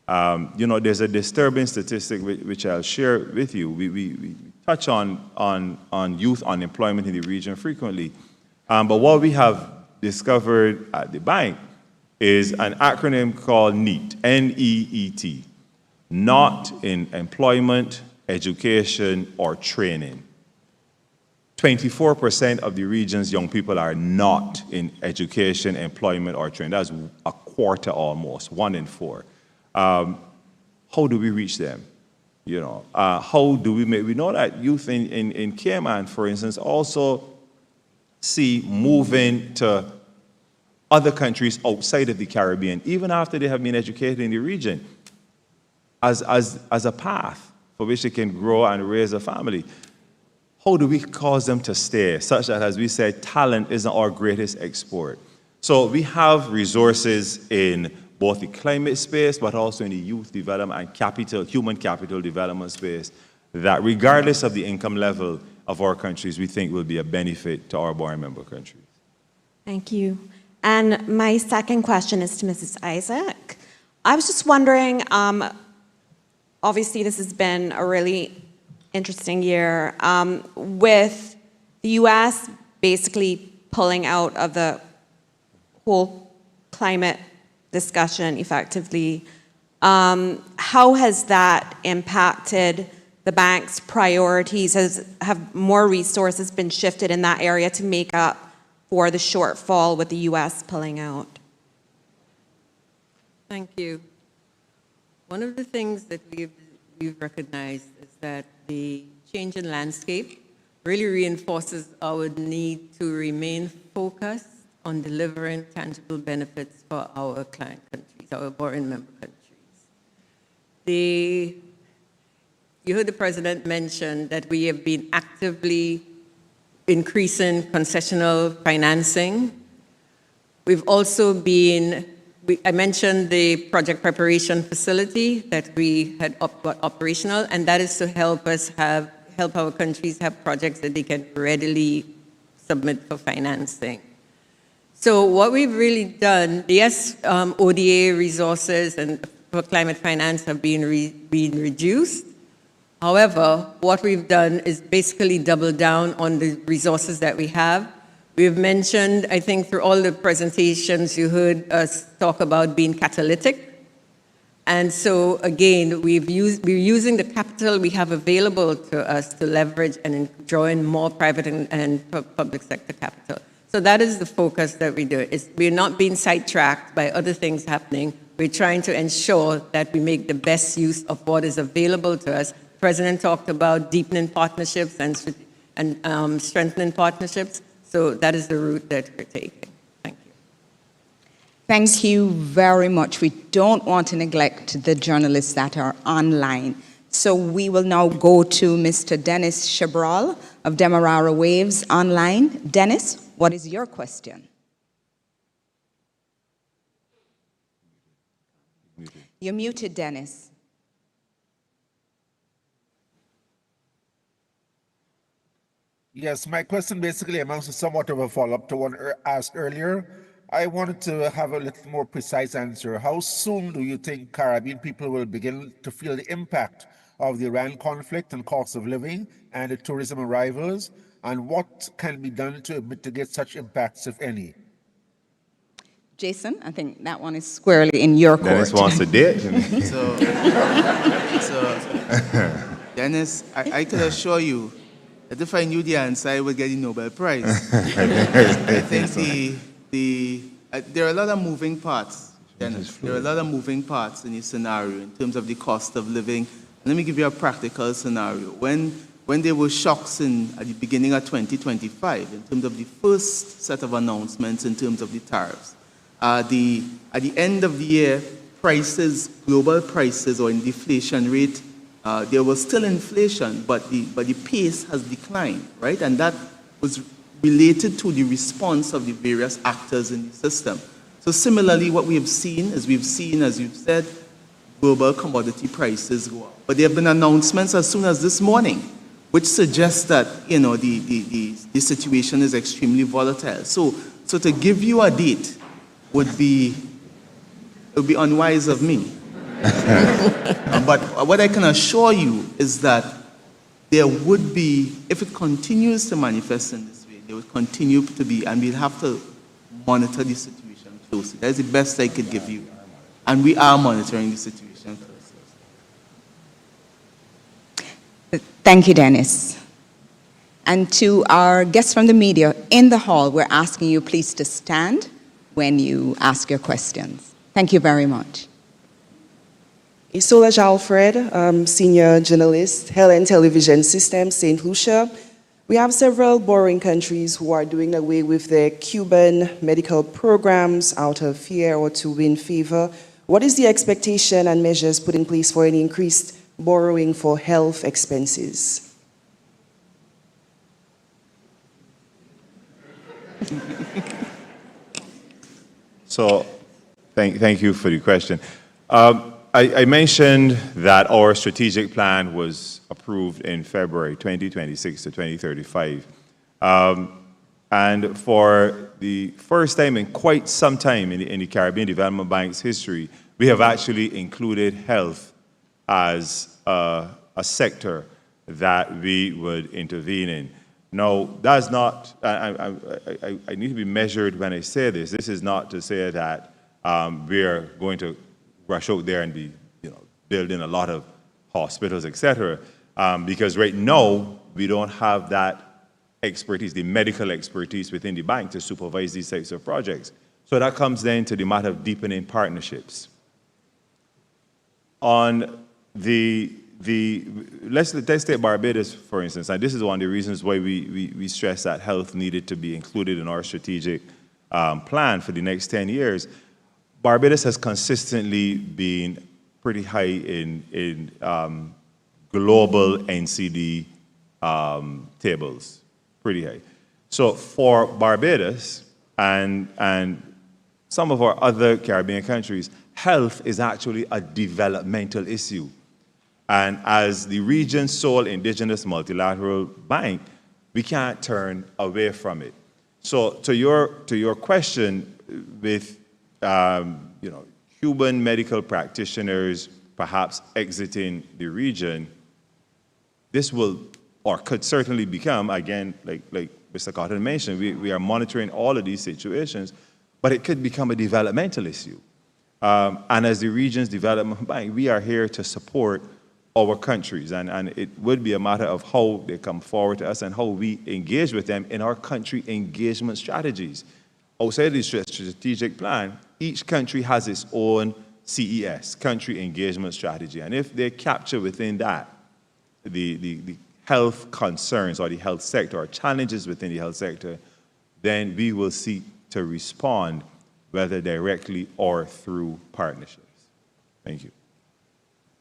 there's a disturbing statistic which I'll share with you. We touch on youth unemployment in the region frequently. But what we have discovered at the bank is an acronym called NEET, N-E-E-T, not in employment, education, or training. 24% of the region's young people are not in education, employment, or training. That's a quarter almost, 1 in 4. How do we reach them? How do we make? We know that youth in Cayman, for instance, also see moving to other countries outside of the Caribbean, even after they have been educated in the region, as a path for which they can grow and raise a family. How do we cause them to stay, such that, as we said, talent isn't our greatest export? So we have resources in both the climate space, but also in the youth development and capital, human capital development space, that regardless of the income level of our countries, we think will be a benefit to our board member countries. Thank you. And my second question is to Mrs. Isaac. I was just wondering, obviously this has been a really interesting year, with the US basically pulling out of the whole climate discussion effectively. How has that impacted the bank's priorities? Have more resources been shifted in that area to make up for the shortfall with the US pulling out? Thank you. One of the things that we've recognized is that the change in landscape really reinforces our need to remain focused on delivering tangible benefits for our client countries, our borrowing member countries. You heard the President mention that we have been actively increasing concessional financing. We've also been, I mentioned the project preparation facility that we had got operational, and that is to help our countries have projects that they can readily submit for financing. So what we've really done, yes, ODA resources and for climate finance have been reduced. However, what we've done is basically double down on the resources that we have. We've mentioned, I think through all the presentations, you heard us talk about being catalytic. And so again, we're using the capital we have available to us to leverage and draw in more private and public sector capital. So that is the focus that we do. We're not being sidetracked by other things happening. We're trying to ensure that we make the best use of what is available to us. The President talked about deepening partnerships and strengthening partnerships. So that is the route that we're taking. Thank you. Thank you very much. We don't want to neglect the journalists that are online. So we will now go to Mr. Dennis Chabral of Demerara Waves online. Dennis, what is your question? You're muted, Dennis. Yes, my question basically amounts to somewhat of a follow-up to one asked earlier. I wanted to have a little more precise answer. How soon do you think Caribbean people will begin to feel the impact of the Iran conflict and cost of living and the tourism arrivals? And what can be done to mitigate such impacts, if any? Jason, I think that one is squarely in your court. Dennis wants a date. So Dennis, I can assure you that if I knew the answer, I would get the Nobel Prize. I think there are a lot of moving parts, Dennis. There are a lot of moving parts in this scenario in terms of the cost of living. Let me give you a practical scenario. When there were shocks at the beginning of 2025, in terms of the first set of announcements in terms of the tariffs, at the end of the year, global prices or in deflation rate, there was still inflation, but the pace has declined, right? And that was related to the response of the various actors in the system. So similarly, what we have seen is as you've said, global commodity prices go up. But there have been announcements as soon as this morning, which suggests that the situation is extremely volatile. So to give you a date would be unwise of me. But what I can assure you is that there would be, if it continues to manifest in this way, there would continue to be, and we'll have to monitor the situation closely. That is the best I could give you. And we are monitoring the situation closely. Thank you, Dennis. And to our guests from the media in the hall, we're asking you please to stand when you ask your questions. Thank you very much. Isola Alfred, senior journalist, Health and Television System, St. Lucia. We have several borrowing countries who are doing away with their Cuban medical programs out of fear or to win favor. What is the expectation and measures put in place for any increased borrowing for health expenses? So Thank you for the question. I mentioned that our strategic plan was approved in February 2026 to 2035. And for the first time in quite some time in the Caribbean Development Bank's history, we have actually included health as a sector that we would intervene in. Now, that's not, I need to be measured when I say this. This is not to say that we're going to rush out there and be, building a lot of hospitals, et cetera, because right now, we don't have that expertise, the medical expertise within the bank to supervise these types of projects. So that comes then to the matter of deepening partnerships. On let's take Barbados, for instance, and this is one of the reasons why we stress that health needed to be included in our strategic plan for the next 10 years. Barbados has consistently been pretty high in global NCD tables, pretty high. So for Barbados and some of our other Caribbean countries, health is actually a developmental issue. And as the region's sole indigenous multilateral bank, we can't turn away from it. So to your question, with Cuban medical practitioners perhaps exiting the region, this will or could certainly become, again, like Mr. Cotton mentioned, we are monitoring all of these situations, but it could become a developmental issue. And as the region's development bank, we are here to support our countries, and it would be a matter of how they come forward to us and how we engage with them in our country engagement strategies. Outside the strategic plan, each country has its own CES, country engagement strategy, and if they capture within that the health concerns or the health sector or challenges within the health sector, then we will seek to respond, whether directly or through partnerships. Thank you.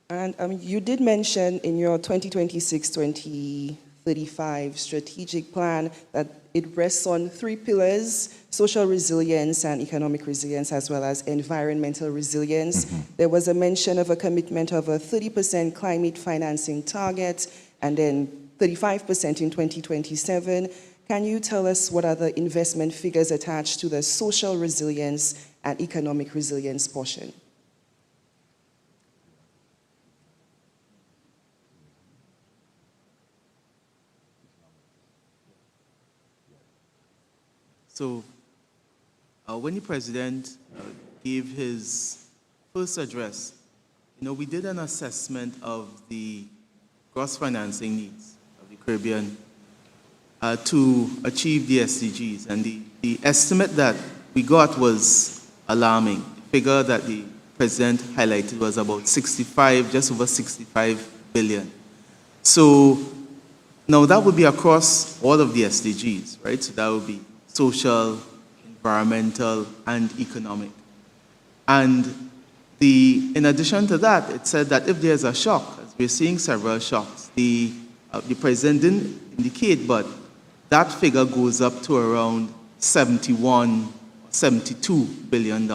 And you did mention in your 2026-2035 strategic plan that it rests on 3 pillars: social resilience and economic resilience, as well as environmental resilience. Mm-hmm. There was a mention of a commitment of a 30% climate financing target and then 35% in 2027. Can you tell us what are the investment figures attached to the social resilience and economic resilience portion? So, when the president gave his first address, we did an assessment of the gross financing needs of the Caribbean to achieve the SDGs. And the estimate that we got was alarming. The figure that the president highlighted was about just over 65 billion. So now that would be across all of the SDGs, right? So that would be social, environmental, and economic. And in addition to that, it said that if there's a shock, as we're seeing several shocks, the president didn't indicate, but that figure goes up to around $71, $72 billion.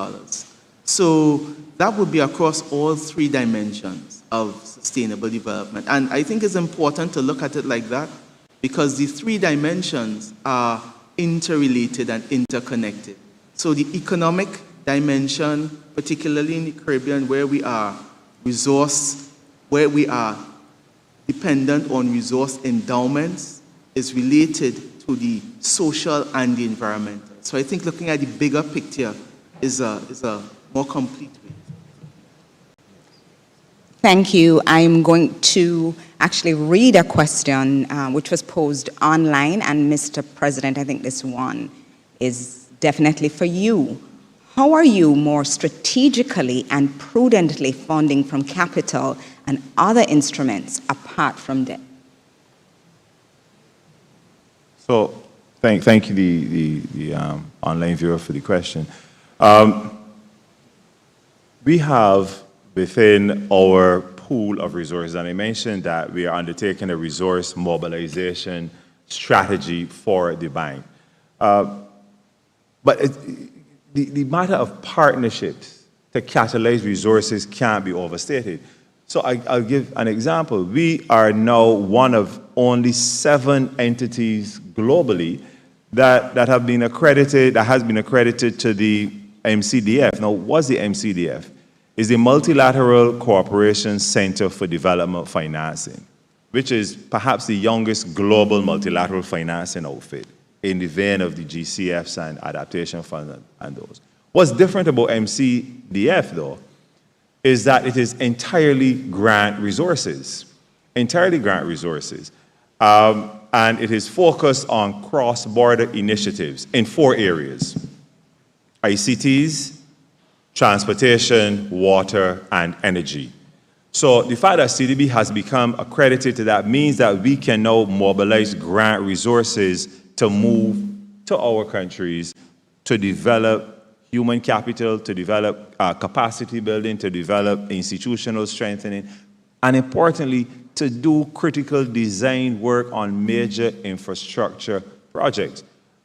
So that would be across all 3 dimensions of sustainable development. And I think it's important to look at it like that, because the 3 dimensions are interrelated and interconnected. So the economic dimension, particularly in the Caribbean, where we are dependent on resource endowments, is related to the social and the environmental. So I think looking at the bigger picture is a more complete way. Thank you. I'm going to actually read a question which was posed online, and Mr. President, I think this one is definitely for you. How are you more strategically and prudently funding from capital and other instruments apart from debt? So, thank you, the online viewer, for the question. We have within our pool of resources, and I mentioned that we are undertaking a resource mobilization strategy for the bank. But the matter of partnerships to catalyze resources can't be overstated. So I'll give an example. We are now one of only 7 entities globally that have been accredited, that has been accredited to the MCDF. Now, what's the MCDF? It's the Multilateral Cooperation Center for Development Financing, which is perhaps the youngest global multilateral financing outfit in the vein of the GCFs and adaptation funds and those. What's different about MCDF, though, is that it is entirely grant resources, and it is focused on cross-border initiatives in 4 areas: ICTs, transportation, water, and energy. So the fact that CDB has become accredited to that means that we can now mobilize grant resources to move to our countries to develop human capital, to develop capacity building, to develop institutional strengthening, and importantly, to do critical design work on major infrastructure projects.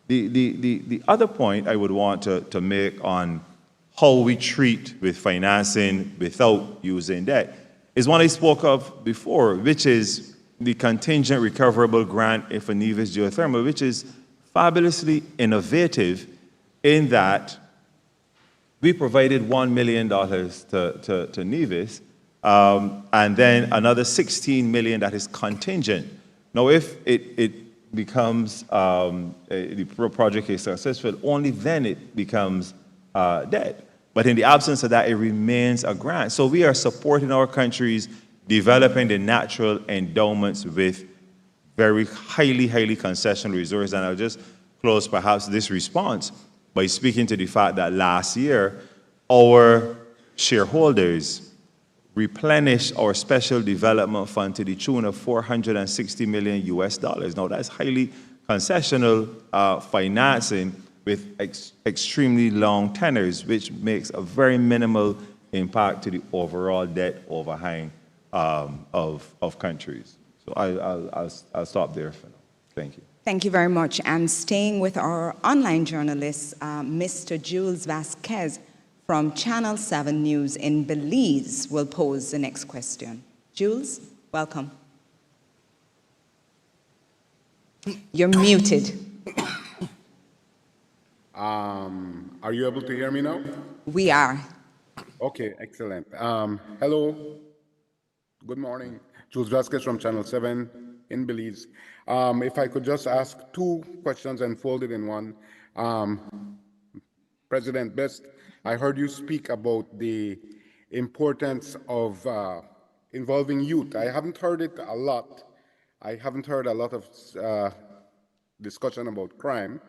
The other point I would want to make on how we treat with financing without using debt is one I spoke of before, which is the contingent recoverable grant for Nevis geothermal, which is fabulously innovative in that we provided $1 million to Nevis, and then another $16 million that is contingent. Now, if it becomes, the project is successful, only then it becomes debt. But in the absence of that, it remains a grant. So we are supporting our countries developing the natural endowments with very highly concessional resources. And I'll just close perhaps this response by speaking to the fact that last year, our shareholders replenished our special development fund to the tune of $460 million US. Now, that's highly concessional financing with extremely long tenors, which makes a very minimal impact to the overall debt overhang of countries. So I'll stop there for now. Thank you. Thank you very much. And staying with our online journalist, Mr. Jules Vasquez from Channel 7 News in Belize will pose the next question. Jules, welcome. You're muted. Are you able to hear me now? We are. Okay, excellent. Hello, good morning. Jules Vasquez from Channel 7 in Belize. If I could just ask 2 questions and fold it in one. President Best, I heard you speak about the importance of involving youth. I haven't heard it a lot. I haven't heard a lot of discussion about crime,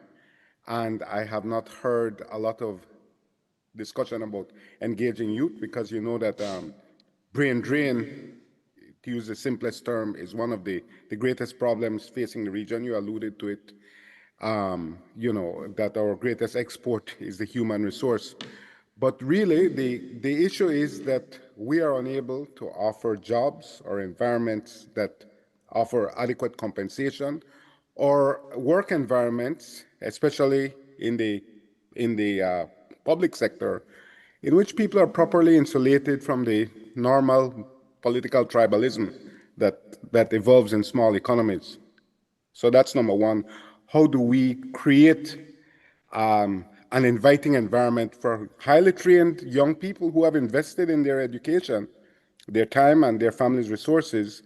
and I have not heard a lot of discussion about engaging youth, because you know that brain drain, to use the simplest term, is one of the greatest problems facing the region. You alluded to it, you know, that our greatest export is the human resource. But really, the issue is that we are unable to offer jobs or environments that offer adequate compensation, or work environments, especially in the public sector, in which people are properly insulated from the normal political tribalism that evolves in small economies. So that's number one. How do we create an inviting environment for highly trained young people who have invested in their education, their time and their family's resources,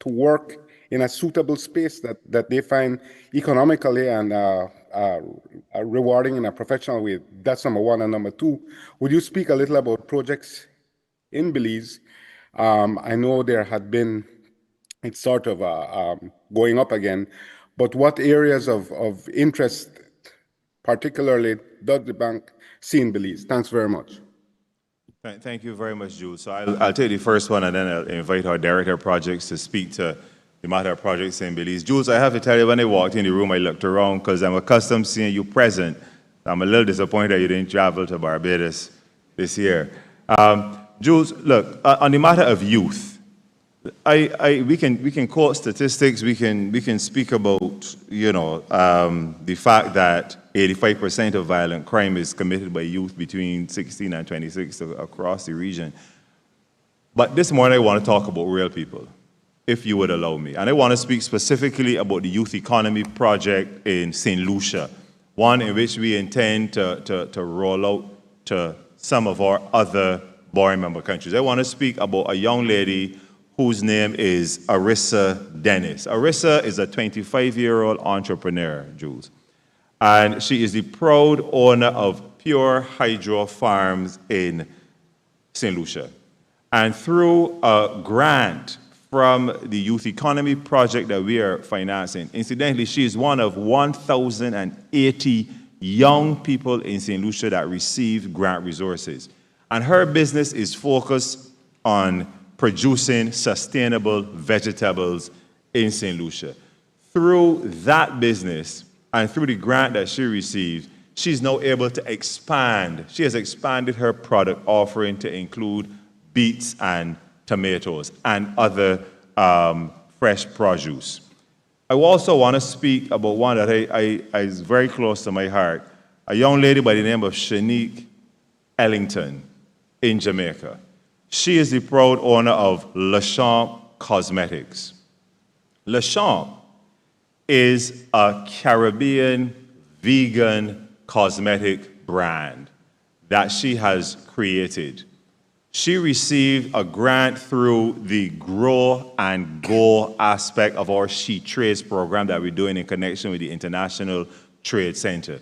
to work in a suitable space that they find economically and rewarding in a professional way? That's number one. And number two, would you speak a little about projects in Belize? I know there had been, it's sort of going up again, but what areas of interest particularly does the bank see in Belize? Thanks very much. Thank you very much, Jules. So I'll take the first one, and then I'll invite our director of projects to speak to the matter of projects in Belize. Jules, I have to tell you, when I walked in the room, I looked around because I'm accustomed to seeing you present. I'm a little disappointed that you didn't travel to Barbados this year. Jules, look, on the matter of youth, we can quote statistics. We can speak about, you know, the fact that 85% of violent crime is committed by youth between 16 and 26 across the region. But this morning I want to talk about real people, if you would allow me. And I want to speak specifically about the Youth Economy Project in St. Lucia, one in which we intend to roll out to some of our other board member countries. I want to speak about a young lady whose name is Arissa Dennis. Arissa is a 25-year-old entrepreneur, Jules. And she is the proud owner of Pure Hydro Farms in St. Lucia. And through a grant from the Youth Economy Project that we are financing, incidentally, she is one of 1,080 young people in St. Lucia that receive grant resources. And her business is focused on producing sustainable vegetables in St. Lucia. Through that business and through the grant that she received, she's now able to expand. She has expanded her product offering to include beets and tomatoes and other fresh produce. I also want to speak about one that is very close to my heart, a young lady by the name of Shanique Ellington in Jamaica. She is the proud owner of Le Champ Cosmetics. Le Champ is a Caribbean vegan cosmetic brand that she has created. She received a grant through the Grow and Go aspect of our She Trades program that we're doing in connection with the International Trade Center.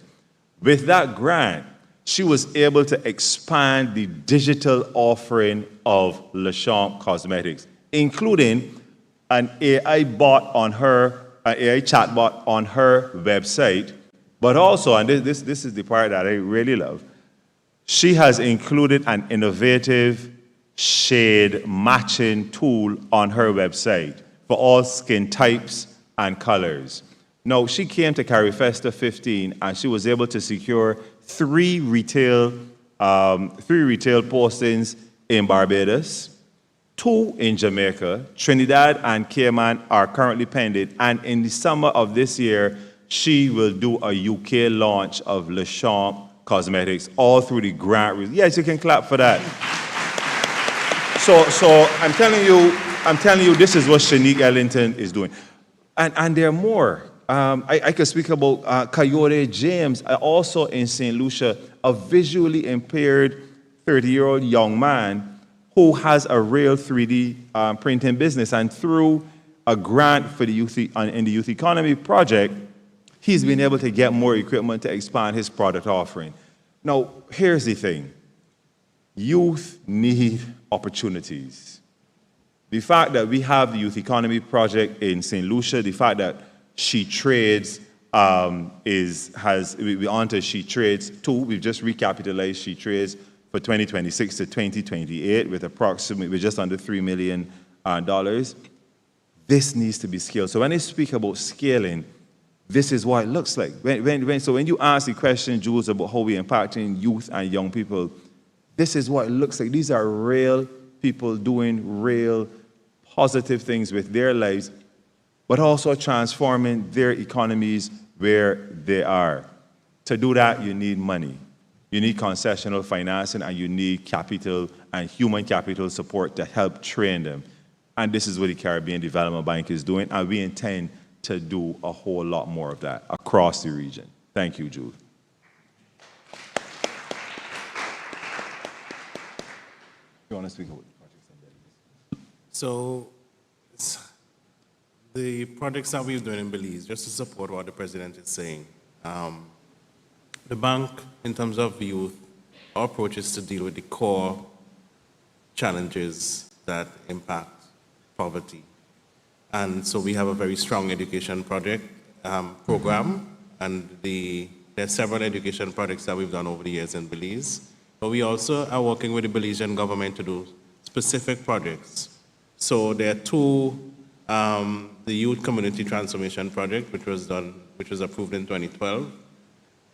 With that grant, she was able to expand the digital offering of Le Champ Cosmetics, including an AI chatbot on her website, but also, and this is the part that I really love, she has included an innovative shade matching tool on her website for all skin types and colors. Now, she came to CariFesta 15 and she was able to secure three retail postings in Barbados, 2 in Jamaica. Trinidad and Cayman are currently pending, and in the summer of this year, she will do a UK launch of Le Champ Cosmetics, all through the grant. Yes, you can clap for that. So I'm telling you, this is what Shanique Ellington is doing, and there are more. I could speak about Coyote James, also in St. Lucia, a visually impaired 30-year-old young man who has a real 3D printing business, and through a grant for the in the Youth Economy Project, he's been able to get more equipment to expand his product offering. Now, here's the thing. Youth need opportunities. The fact that we have the Youth Economy Project in St. Lucia, the fact that She Trades we're on to She Trades 2. We've just recapitalized She Trades for 2026 to 2028 with approximately just under $3 million. This needs to be scaled. So when I speak about scaling, this is what it looks like. So when you ask the question, Jules, about how we're impacting youth and young people, this is what it looks like. These are real people doing real positive things with their lives, but also transforming their economies where they are. To do that, you need money. You need concessional financing, and you need capital and human capital support to help train them. And this is what the Caribbean Development Bank is doing, and we intend to do a whole lot more of that across the region. Thank you, Jude. You want to speak about the projects in Belize? So, the projects that we're doing in Belize, just to support what the President is saying, the bank, in terms of youth, our approach is to deal with the core challenges that impact poverty. And so we have a very strong education project program, and there's several education projects that we've done over the years in Belize. But we also are working with the Belizean government to do specific projects. So there are 2, the Youth Community Transformation Project, which was approved in 2012,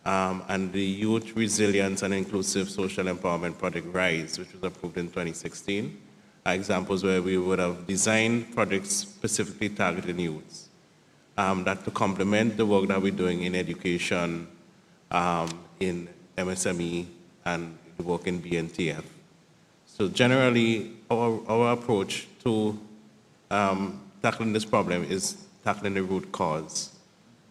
and the Youth Resilience and Inclusive Social Empowerment Project, RISE, which was approved in 2016, are examples where we would have designed projects specifically targeting youths that to complement the work that we're doing in education in MSME and the work in BNTF. So generally, our approach to tackling this problem is tackling the root cause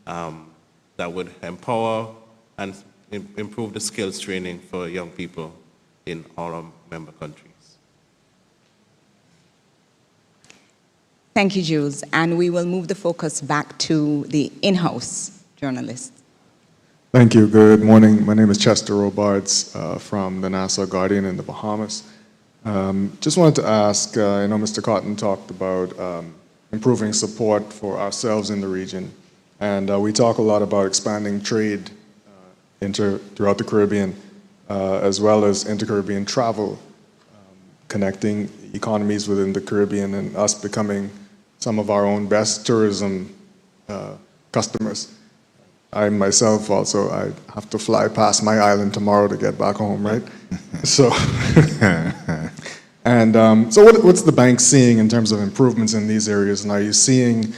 that would empower and improve the skills training for young people in all our member countries. Thank you, Jules. And we will move the focus back to the in-house journalists. Thank you. Good morning. My name is Chester Robards from the Nassau Guardian in the Bahamas. Just wanted to ask, I know Mr. Cotton talked about improving support for ourselves in the region. And we talk a lot about expanding trade throughout the Caribbean, as well as inter-Caribbean travel, connecting economies within the Caribbean and us becoming some of our own best tourism customers. I myself also, I have to fly past my island tomorrow to get back home, right? So, so what's the bank seeing in terms of improvements in these areas? And are you seeing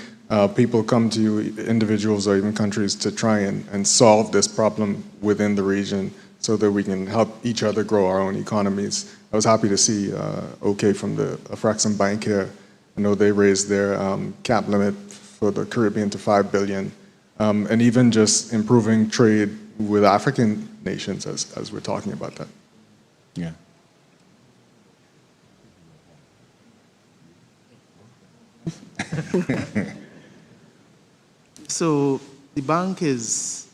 people come to you, individuals or even countries, to try and solve this problem within the region so that we can help each other grow our own economies? I was happy to see OK from the Fraxum Bank here. I know they raised their cap limit for the Caribbean to $5 billion. And even just improving trade with African nations as we're talking about that. Yeah. So the bank is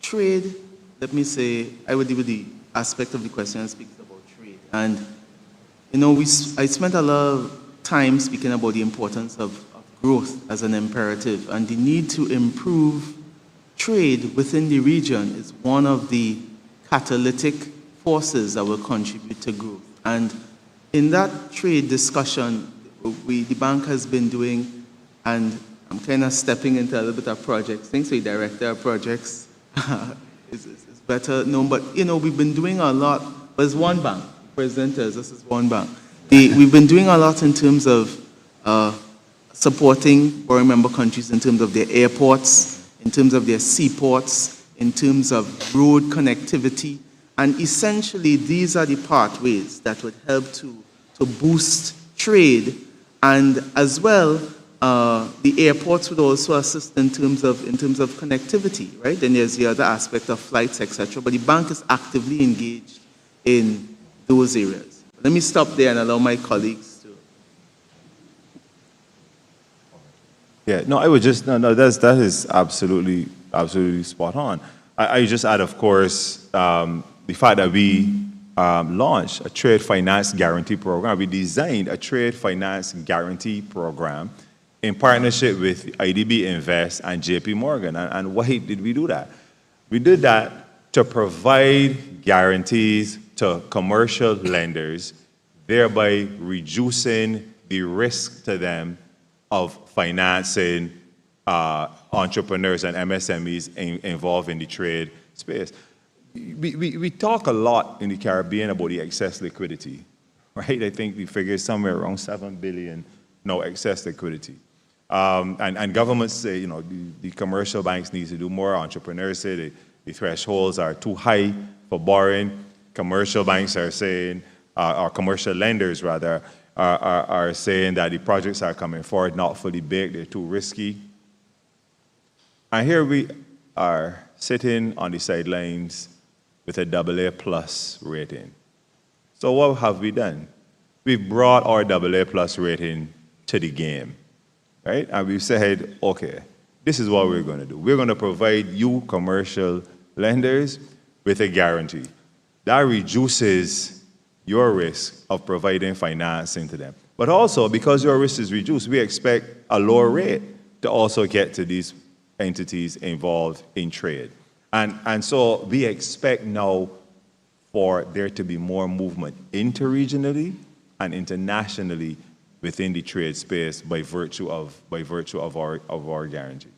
trade. Let me say, I would deal with the aspect of the question that speaks about trade. And I spent a lot of time speaking about the importance of growth as an imperative, and the need to improve trade within the region is one of the catalytic forces that will contribute to growth. And in that trade discussion, the bank has been doing, and I'm kind of stepping into a little bit of projects. Thanks to the director of projects is better known, but we've been doing a lot. There's one bank, presenters, this is one bank. We've been doing a lot in terms of supporting foreign member countries in terms of their airports, in terms of their seaports, in terms of road connectivity. And essentially, these are the pathways that would help to boost trade. And as well, the airports would also assist in terms of connectivity, right? Then there's the other aspect of flights, etc. But the bank is actively engaged in those areas. Let me stop there and allow my colleagues. Yeah, no, I would just, that is absolutely spot on. I just add, of course, the fact that we launched a trade finance guarantee program. We designed a trade finance guarantee program in partnership with IDB Invest and JP Morgan. And why did we do that? We did that to provide guarantees to commercial lenders, thereby reducing the risk to them of financing entrepreneurs and MSMEs involved in the trade space. We talk a lot in the Caribbean about the excess liquidity, right? I think the figure is somewhere around $7 billion, no excess liquidity. And governments say, the commercial banks need to do more. Entrepreneurs say the thresholds are too high for borrowing. Commercial banks are saying, or commercial lenders rather, are saying that the projects are coming forward not fully baked, they're too risky. And here we are sitting on the sidelines with a AA+ rating. So what have we done? We've brought our AA+ rating to the game, right? And we've said, okay, this is what we're going to do. We're going to provide you commercial lenders with a guarantee. That reduces your risk of providing financing to them. But also, because your risk is reduced, we expect a lower rate to also get to these entities involved in trade. And so we expect now for there to be more movement interregionally and internationally within the trade space by virtue of our guarantee.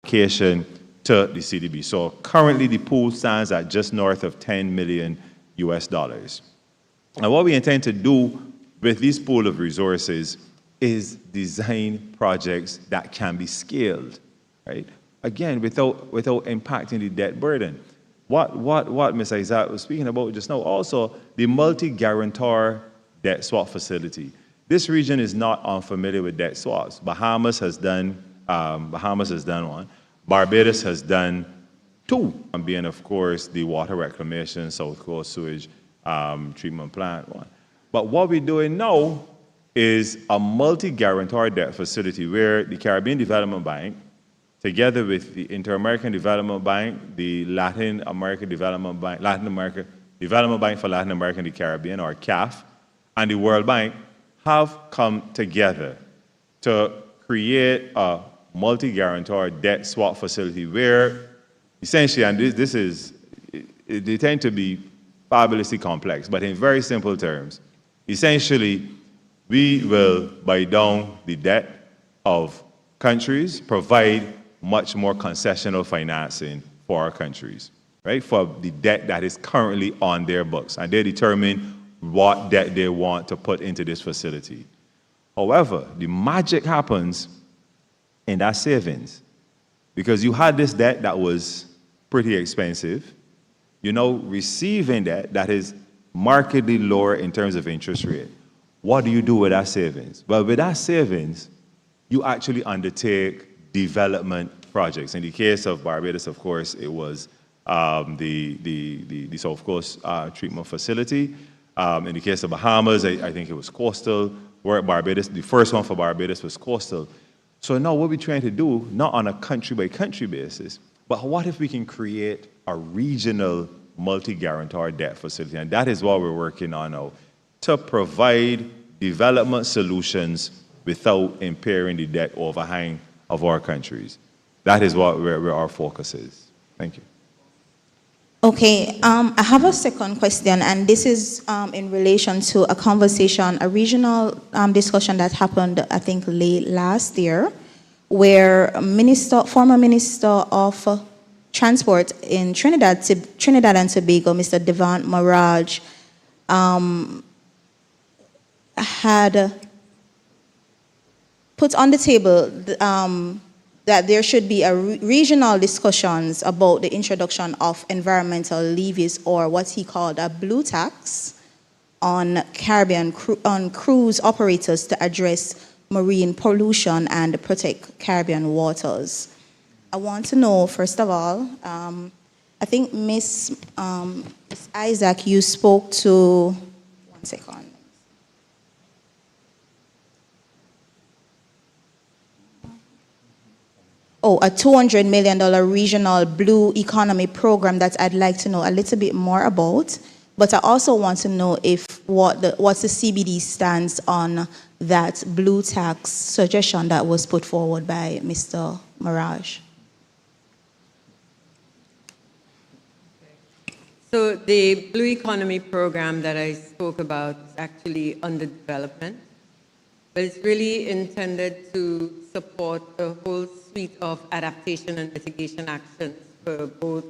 allocation to the CDB. So currently the pool stands at just north of 10 million US dollars. And what we intend to do with this pool of resources is design projects that can be scaled, right? Again, without impacting the debt burden. What Ms. Isaac was speaking about just now, also the multi-guarantor debt swap facility. This region is not unfamiliar with debt swaps. Bahamas has done one. Barbados has done two, being of course the water reclamation, South Coast sewage treatment plant one. But what we're doing now is a multi-guarantor debt facility where the Caribbean Development Bank, together with the Inter-American Development Bank, the Latin American Development Bank for Latin America and the Caribbean, or CAF, and the World Bank, have come together to create a multi-guarantor debt swap facility where essentially, and they tend to be fabulously complex, but in very simple terms, essentially, we will buy down the debt of countries, provide much more concessional financing for our countries, right? For the debt that is currently on their books. And they determine what debt they want to put into this facility. However, the magic happens in that savings. Because you had this debt that was pretty expensive, you know, receiving that is markedly lower in terms of interest rate. What do you do with that savings? Well, with that savings, you actually undertake development projects. In the case of Barbados, of course, it was the South Coast treatment facility. In the case of Bahamas, I think it was coastal. Where Barbados, the first one for Barbados was coastal. So now what we're trying to do, not on a country-by-country basis, but what if we can create a regional multi-guarantor debt facility? And that is what we're working on now, to provide development solutions without impairing the debt overhang of our countries. That is where our focus is. Thank you. Okay, I have a second question, and this is in relation to a conversation, a regional discussion that happened, I think, late last year, where former Minister of Transport in Trinidad and Tobago, Mr. Devant Maraj, had put on the table that there should be a regional discussions about the introduction of environmental levies, or what he called a blue tax, on Caribbean on cruise operators to address marine pollution and protect Caribbean waters. I want to know, first of all, I think Ms. Isaac, you spoke to, one second. Oh, a $200 million regional blue economy program that I'd like to know a little bit more about. But I also want to know if what's the CBD stance on that blue tax suggestion that was put forward by Mr. Maraj. So the blue economy program that I spoke about is actually under development, but it's really intended to support a whole suite of adaptation and mitigation actions for both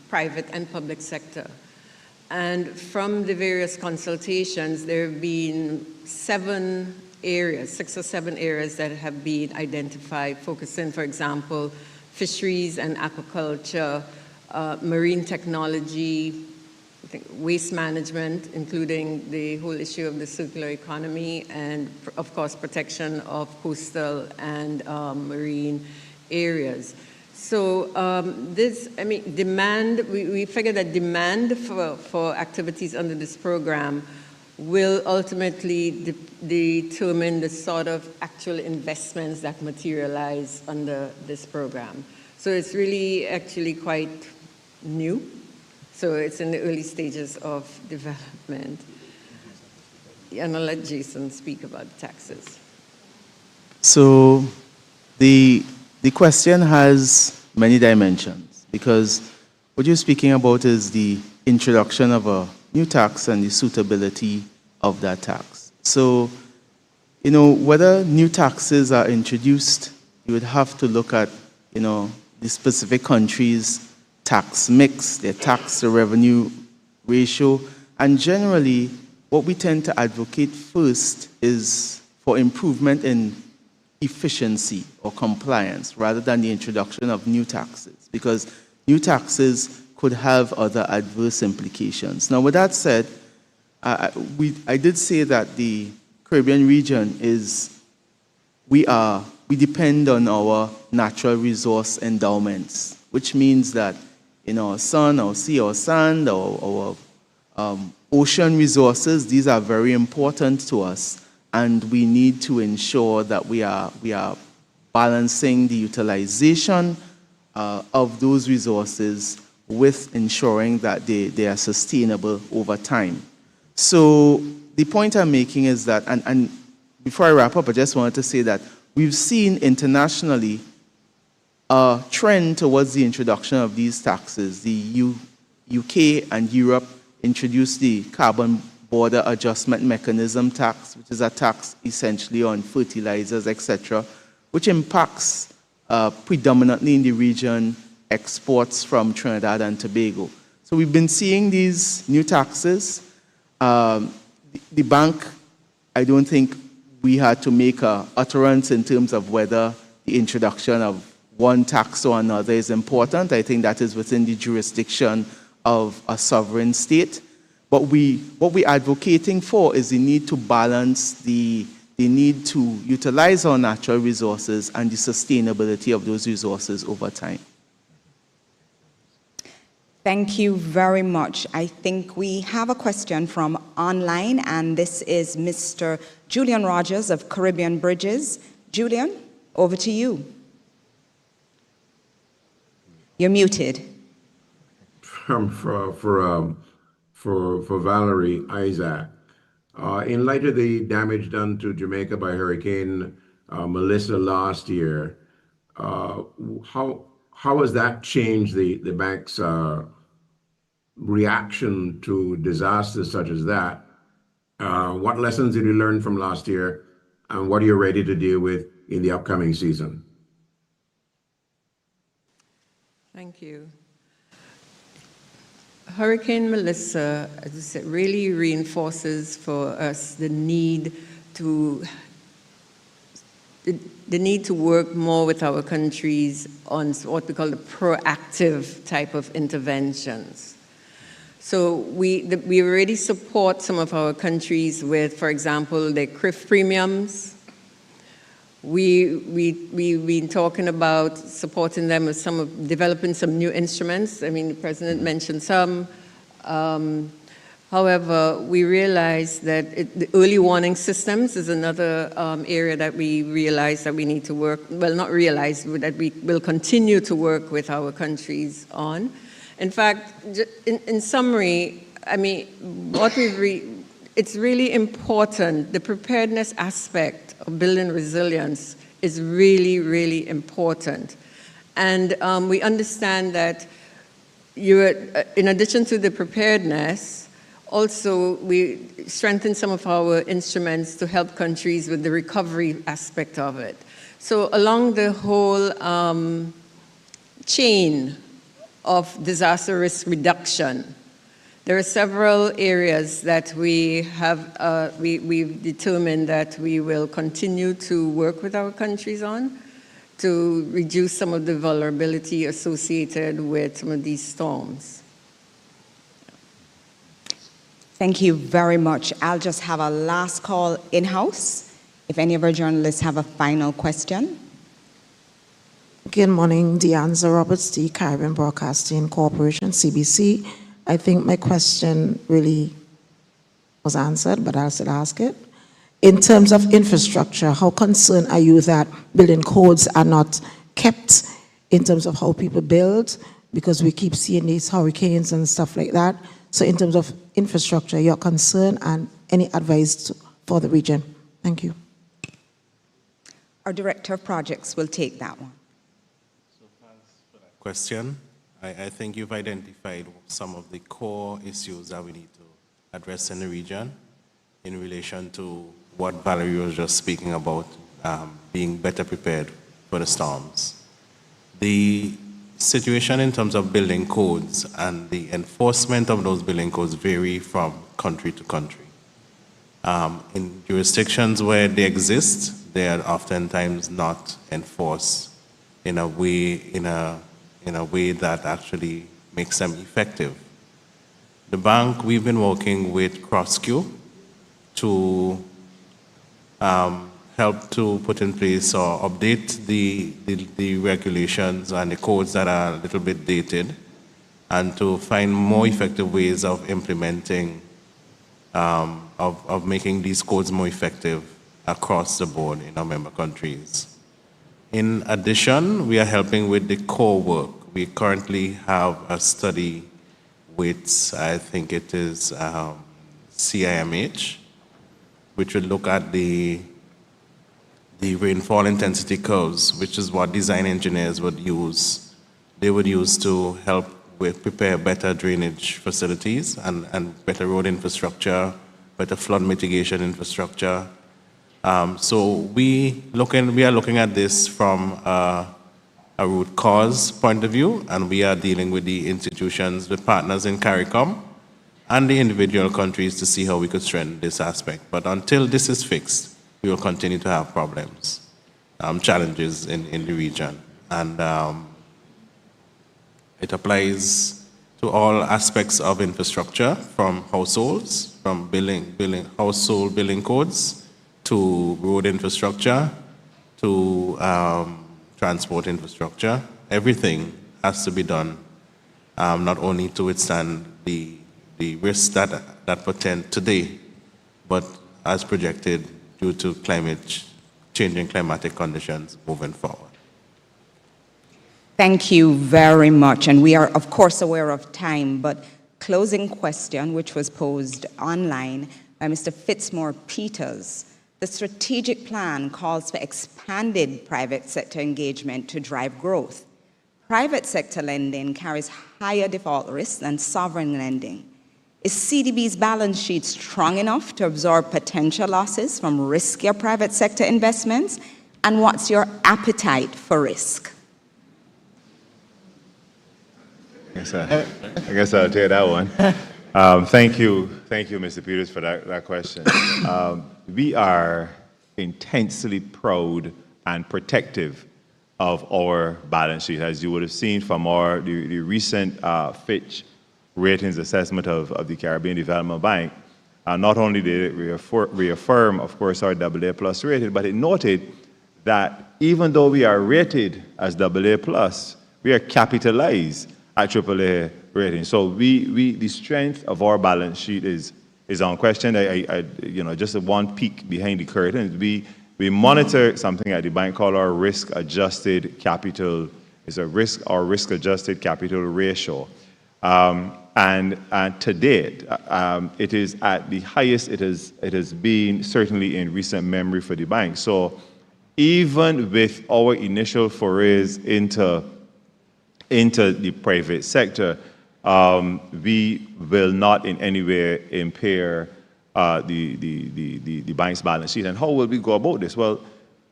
private and public sector. And from the various consultations, there have been 6 or 7 areas that have been identified, focusing, for example, fisheries and aquaculture, marine technology, I think waste management, including the whole issue of the circular economy, and of course protection of coastal and marine areas. So demand, we figure that demand for activities under this program will ultimately determine the sort of actual investments that materialize under this program. So it's really actually quite new. So it's in the early stages of development. And I'll let Jason speak about the taxes. So the question has many dimensions, because what you're speaking about is the introduction of a new tax and the suitability of that tax. So, you know, whether new taxes are introduced, you would have to look at the specific countries' tax mix, their tax to revenue ratio, and generally, what we tend to advocate first is for improvement in efficiency or compliance rather than the introduction of new taxes, because new taxes could have other adverse implications. Now, with that said, I did say that the Caribbean region we depend on our natural resource endowments, which means that in our sun, our sea, our sand, our ocean resources, these are very important to us, and we need to ensure that we are balancing the utilization of those resources with ensuring that they are sustainable over time. So the point I'm making is that, and before I wrap up, I just wanted to say that we've seen internationally a trend towards the introduction of these taxes. The UK and Europe introduced the Carbon Border Adjustment Mechanism tax, which is a tax essentially on fertilizers, etc., which impacts predominantly in the region exports from Trinidad and Tobago. So we've been seeing these new taxes. The bank, I don't think we had to make an utterance in terms of whether the introduction of one tax or another is important. I think that is within the jurisdiction of a sovereign state. But what we're advocating for is the need to balance the need to utilize our natural resources and the sustainability of those resources over time. Thank you very much. I think we have a question from online, and this is Mr. Julian Rogers of Caribbean Bridges. Julian, over to you. You're muted. For Valerie Isaac. In light of the damage done to Jamaica by Hurricane Melissa last year, how has that changed the bank's reaction to disasters such as that? What lessons did you learn from last year, and what are you ready to deal with in the upcoming season? Thank you. Hurricane Melissa, as I said, really reinforces for us the need to work more with our countries on what we call the proactive type of interventions. So we already support some of our countries with, for example, their CRIF premiums. We've been talking about supporting them with developing some new instruments. I mean, the President mentioned some. However, we realize that the early warning systems is another area that we realize that we need to work, well, not realize, but that we will continue to work with our countries on. In fact, in summary, I mean, it's really important. The preparedness aspect of building resilience is really, really important. And we understand that in addition to the preparedness, also we strengthen some of our instruments to help countries with the recovery aspect of it. So along the whole chain of disaster risk reduction, there are several areas that we have, we've determined that we will continue to work with our countries on to reduce some of the vulnerability associated with some of these storms. Thank you very much. I'll just have a last call in-house. If any of our journalists have a final question. Good morning, Deanza Roberts, the Caribbean Broadcasting Corporation, CBC. I think my question really was answered, but I'll still ask it. In terms of infrastructure, how concerned are you that building codes are not kept in terms of how people build? Because we keep seeing these hurricanes and stuff like that. So in terms of infrastructure, your concern and any advice for the region? Thank you. Our Director of Projects will take that one. So thanks for that question. I think you've identified some of the core issues that we need to address in the region in relation to what Valerie was just speaking about, being better prepared for the storms. The situation in terms of building codes and the enforcement of those building codes vary from country to country. In jurisdictions where they exist, they are oftentimes not enforced in a way that actually makes them effective. The bank, we've been working with CrossQ to help to put in place or update the regulations and the codes that are a little bit dated, and to find more effective ways of implementing, of making these codes more effective across the board in our member countries. In addition, we are helping with the core work. We currently have a study with, I think it is CIMH, which will look at the rainfall intensity curves, which is what design engineers would use. They would use to help with prepare better drainage facilities and better road infrastructure, better flood mitigation infrastructure. So we are looking at this from a root cause point of view, and we are dealing with the institutions, with partners in CARICOM, and the individual countries to see how we could strengthen this aspect. But until this is fixed, we will continue to have problems, challenges in the region. And it applies to all aspects of infrastructure, from households, from household billing codes, to road infrastructure, to transport infrastructure. Everything has to be done, not only to withstand the risks that portend today, but as projected due to changing climatic conditions moving forward. Thank you very much. And we are, of course, aware of time, but closing question, which was posed online by Mr. Fitzmore Peters. The strategic plan calls for expanded private sector engagement to drive growth. Private sector lending carries higher default risks than sovereign lending. Is CDB's balance sheet strong enough to absorb potential losses from riskier private sector investments? And what's your appetite for risk? I guess I'll take that one. Thank you, Mr. Peters, for that question. We are intensely proud and protective of our balance sheet, as you would have seen from the recent Fitch ratings assessment of the Caribbean Development Bank. Not only did it reaffirm, of course, our AA+ rating, but it noted that even though we are rated as AA+, we are capitalized at AAA rating. So the strength of our balance sheet is unquestioned. Just one peek behind the curtain. We monitor something at the bank called our risk-adjusted capital. It's our risk-adjusted capital ratio. And to date, it is at the highest it has been, certainly in recent memory for the bank. So even with our initial forays into the private sector, we will not in any way impair the bank's balance sheet. And how will we go about this? Well,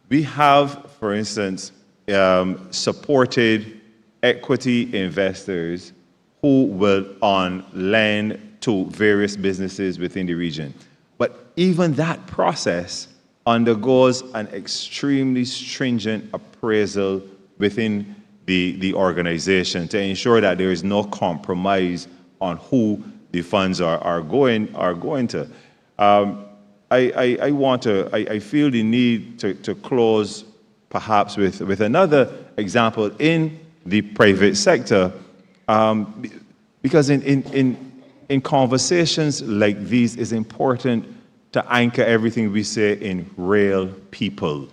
we have, for instance, supported equity investors who will lend to various businesses within the region. But even that process undergoes an extremely stringent appraisal within the organization to ensure that there is no compromise on who the funds are going to. I feel the need to close perhaps with another example in the private sector, because in conversations like these, it's important to anchor everything we say in real people,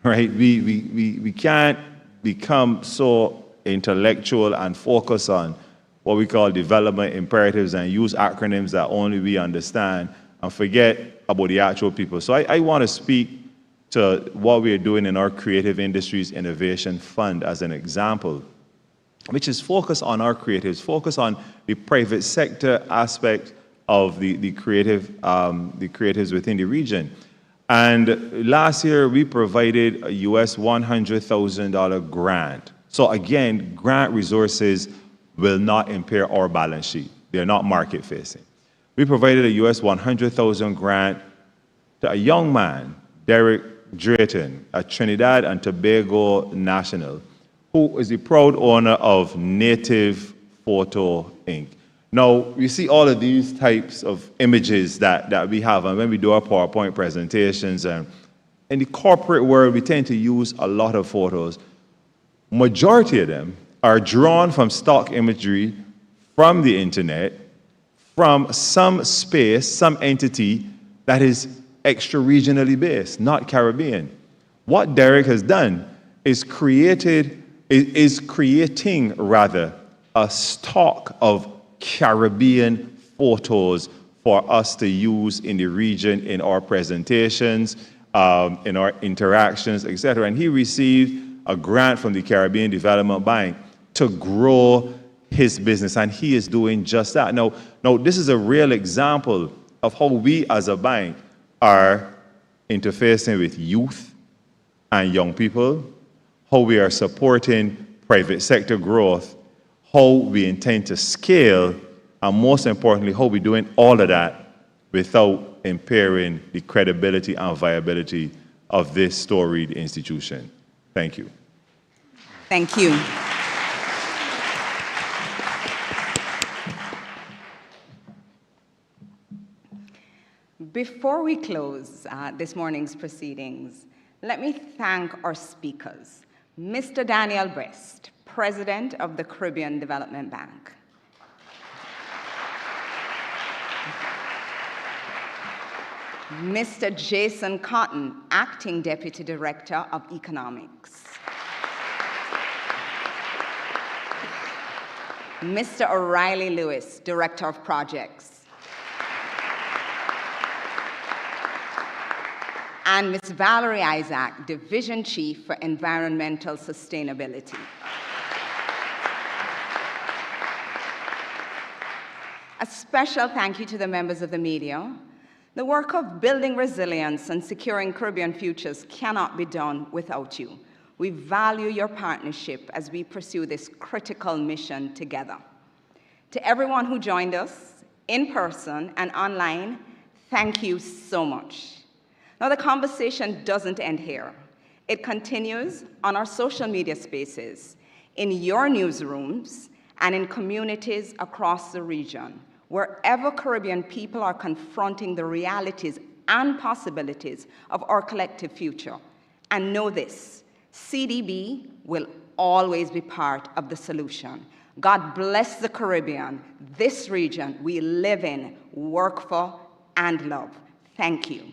right? We can't become so intellectual and focus on what we call development imperatives and use acronyms that only we understand and forget about the actual people. So I want to speak to what we are doing in our Creative Industries Innovation Fund as an example, which is focused on our creatives, focus on the private sector aspect of the creatives within the region. And last year, we provided a US $100,000 grant So again, grant resources will not impair our balance sheet. They're not market facing. We provided a US $100,000 grant to a young man, Derek Drayton, a Trinidad and Tobago national, who is the proud owner of Native Photo Inc. Now, you see all of these types of images that we have, and when we do our PowerPoint presentations, and in the corporate world, we tend to use a lot of photos. Majority of them are drawn from stock imagery from the internet, from some space, some entity that is extra-regionally based, not Caribbean. What Derek has done is creating a stock of Caribbean photos for us to use in the region, in our presentations, in our interactions, etc. And he received a grant from the Caribbean Development Bank to grow his business, and he is doing just that. Now, this is a real example of how we as a bank are interfacing with youth and young people, how we are supporting private sector growth, how we intend to scale, and most importantly, how we're doing all of that without impairing the credibility and viability of this storied institution. Thank you. Thank you. Before we close this morning's proceedings, let me thank our speakers. Mr. Daniel Best, President of the Caribbean Development Bank. Mr. Jason Cotton, Acting Deputy Director of Economics. Mr. O'Reilly Lewis, Director of Projects. And Ms. Valerie Isaac, Division Chief for Environmental Sustainability. A special thank you to the members of the media. The work of building resilience and securing Caribbean futures cannot be done without you. We value your partnership as we pursue this critical mission together. To everyone who joined us in person and online, thank you so much. Now, the conversation doesn't end here. It continues on our social media spaces, in your newsrooms, and in communities across the region, wherever Caribbean people are confronting the realities and possibilities of our collective future. And know this, CDB will always be part of the solution. God bless the Caribbean, this region we live in, work for, and love. Thank you.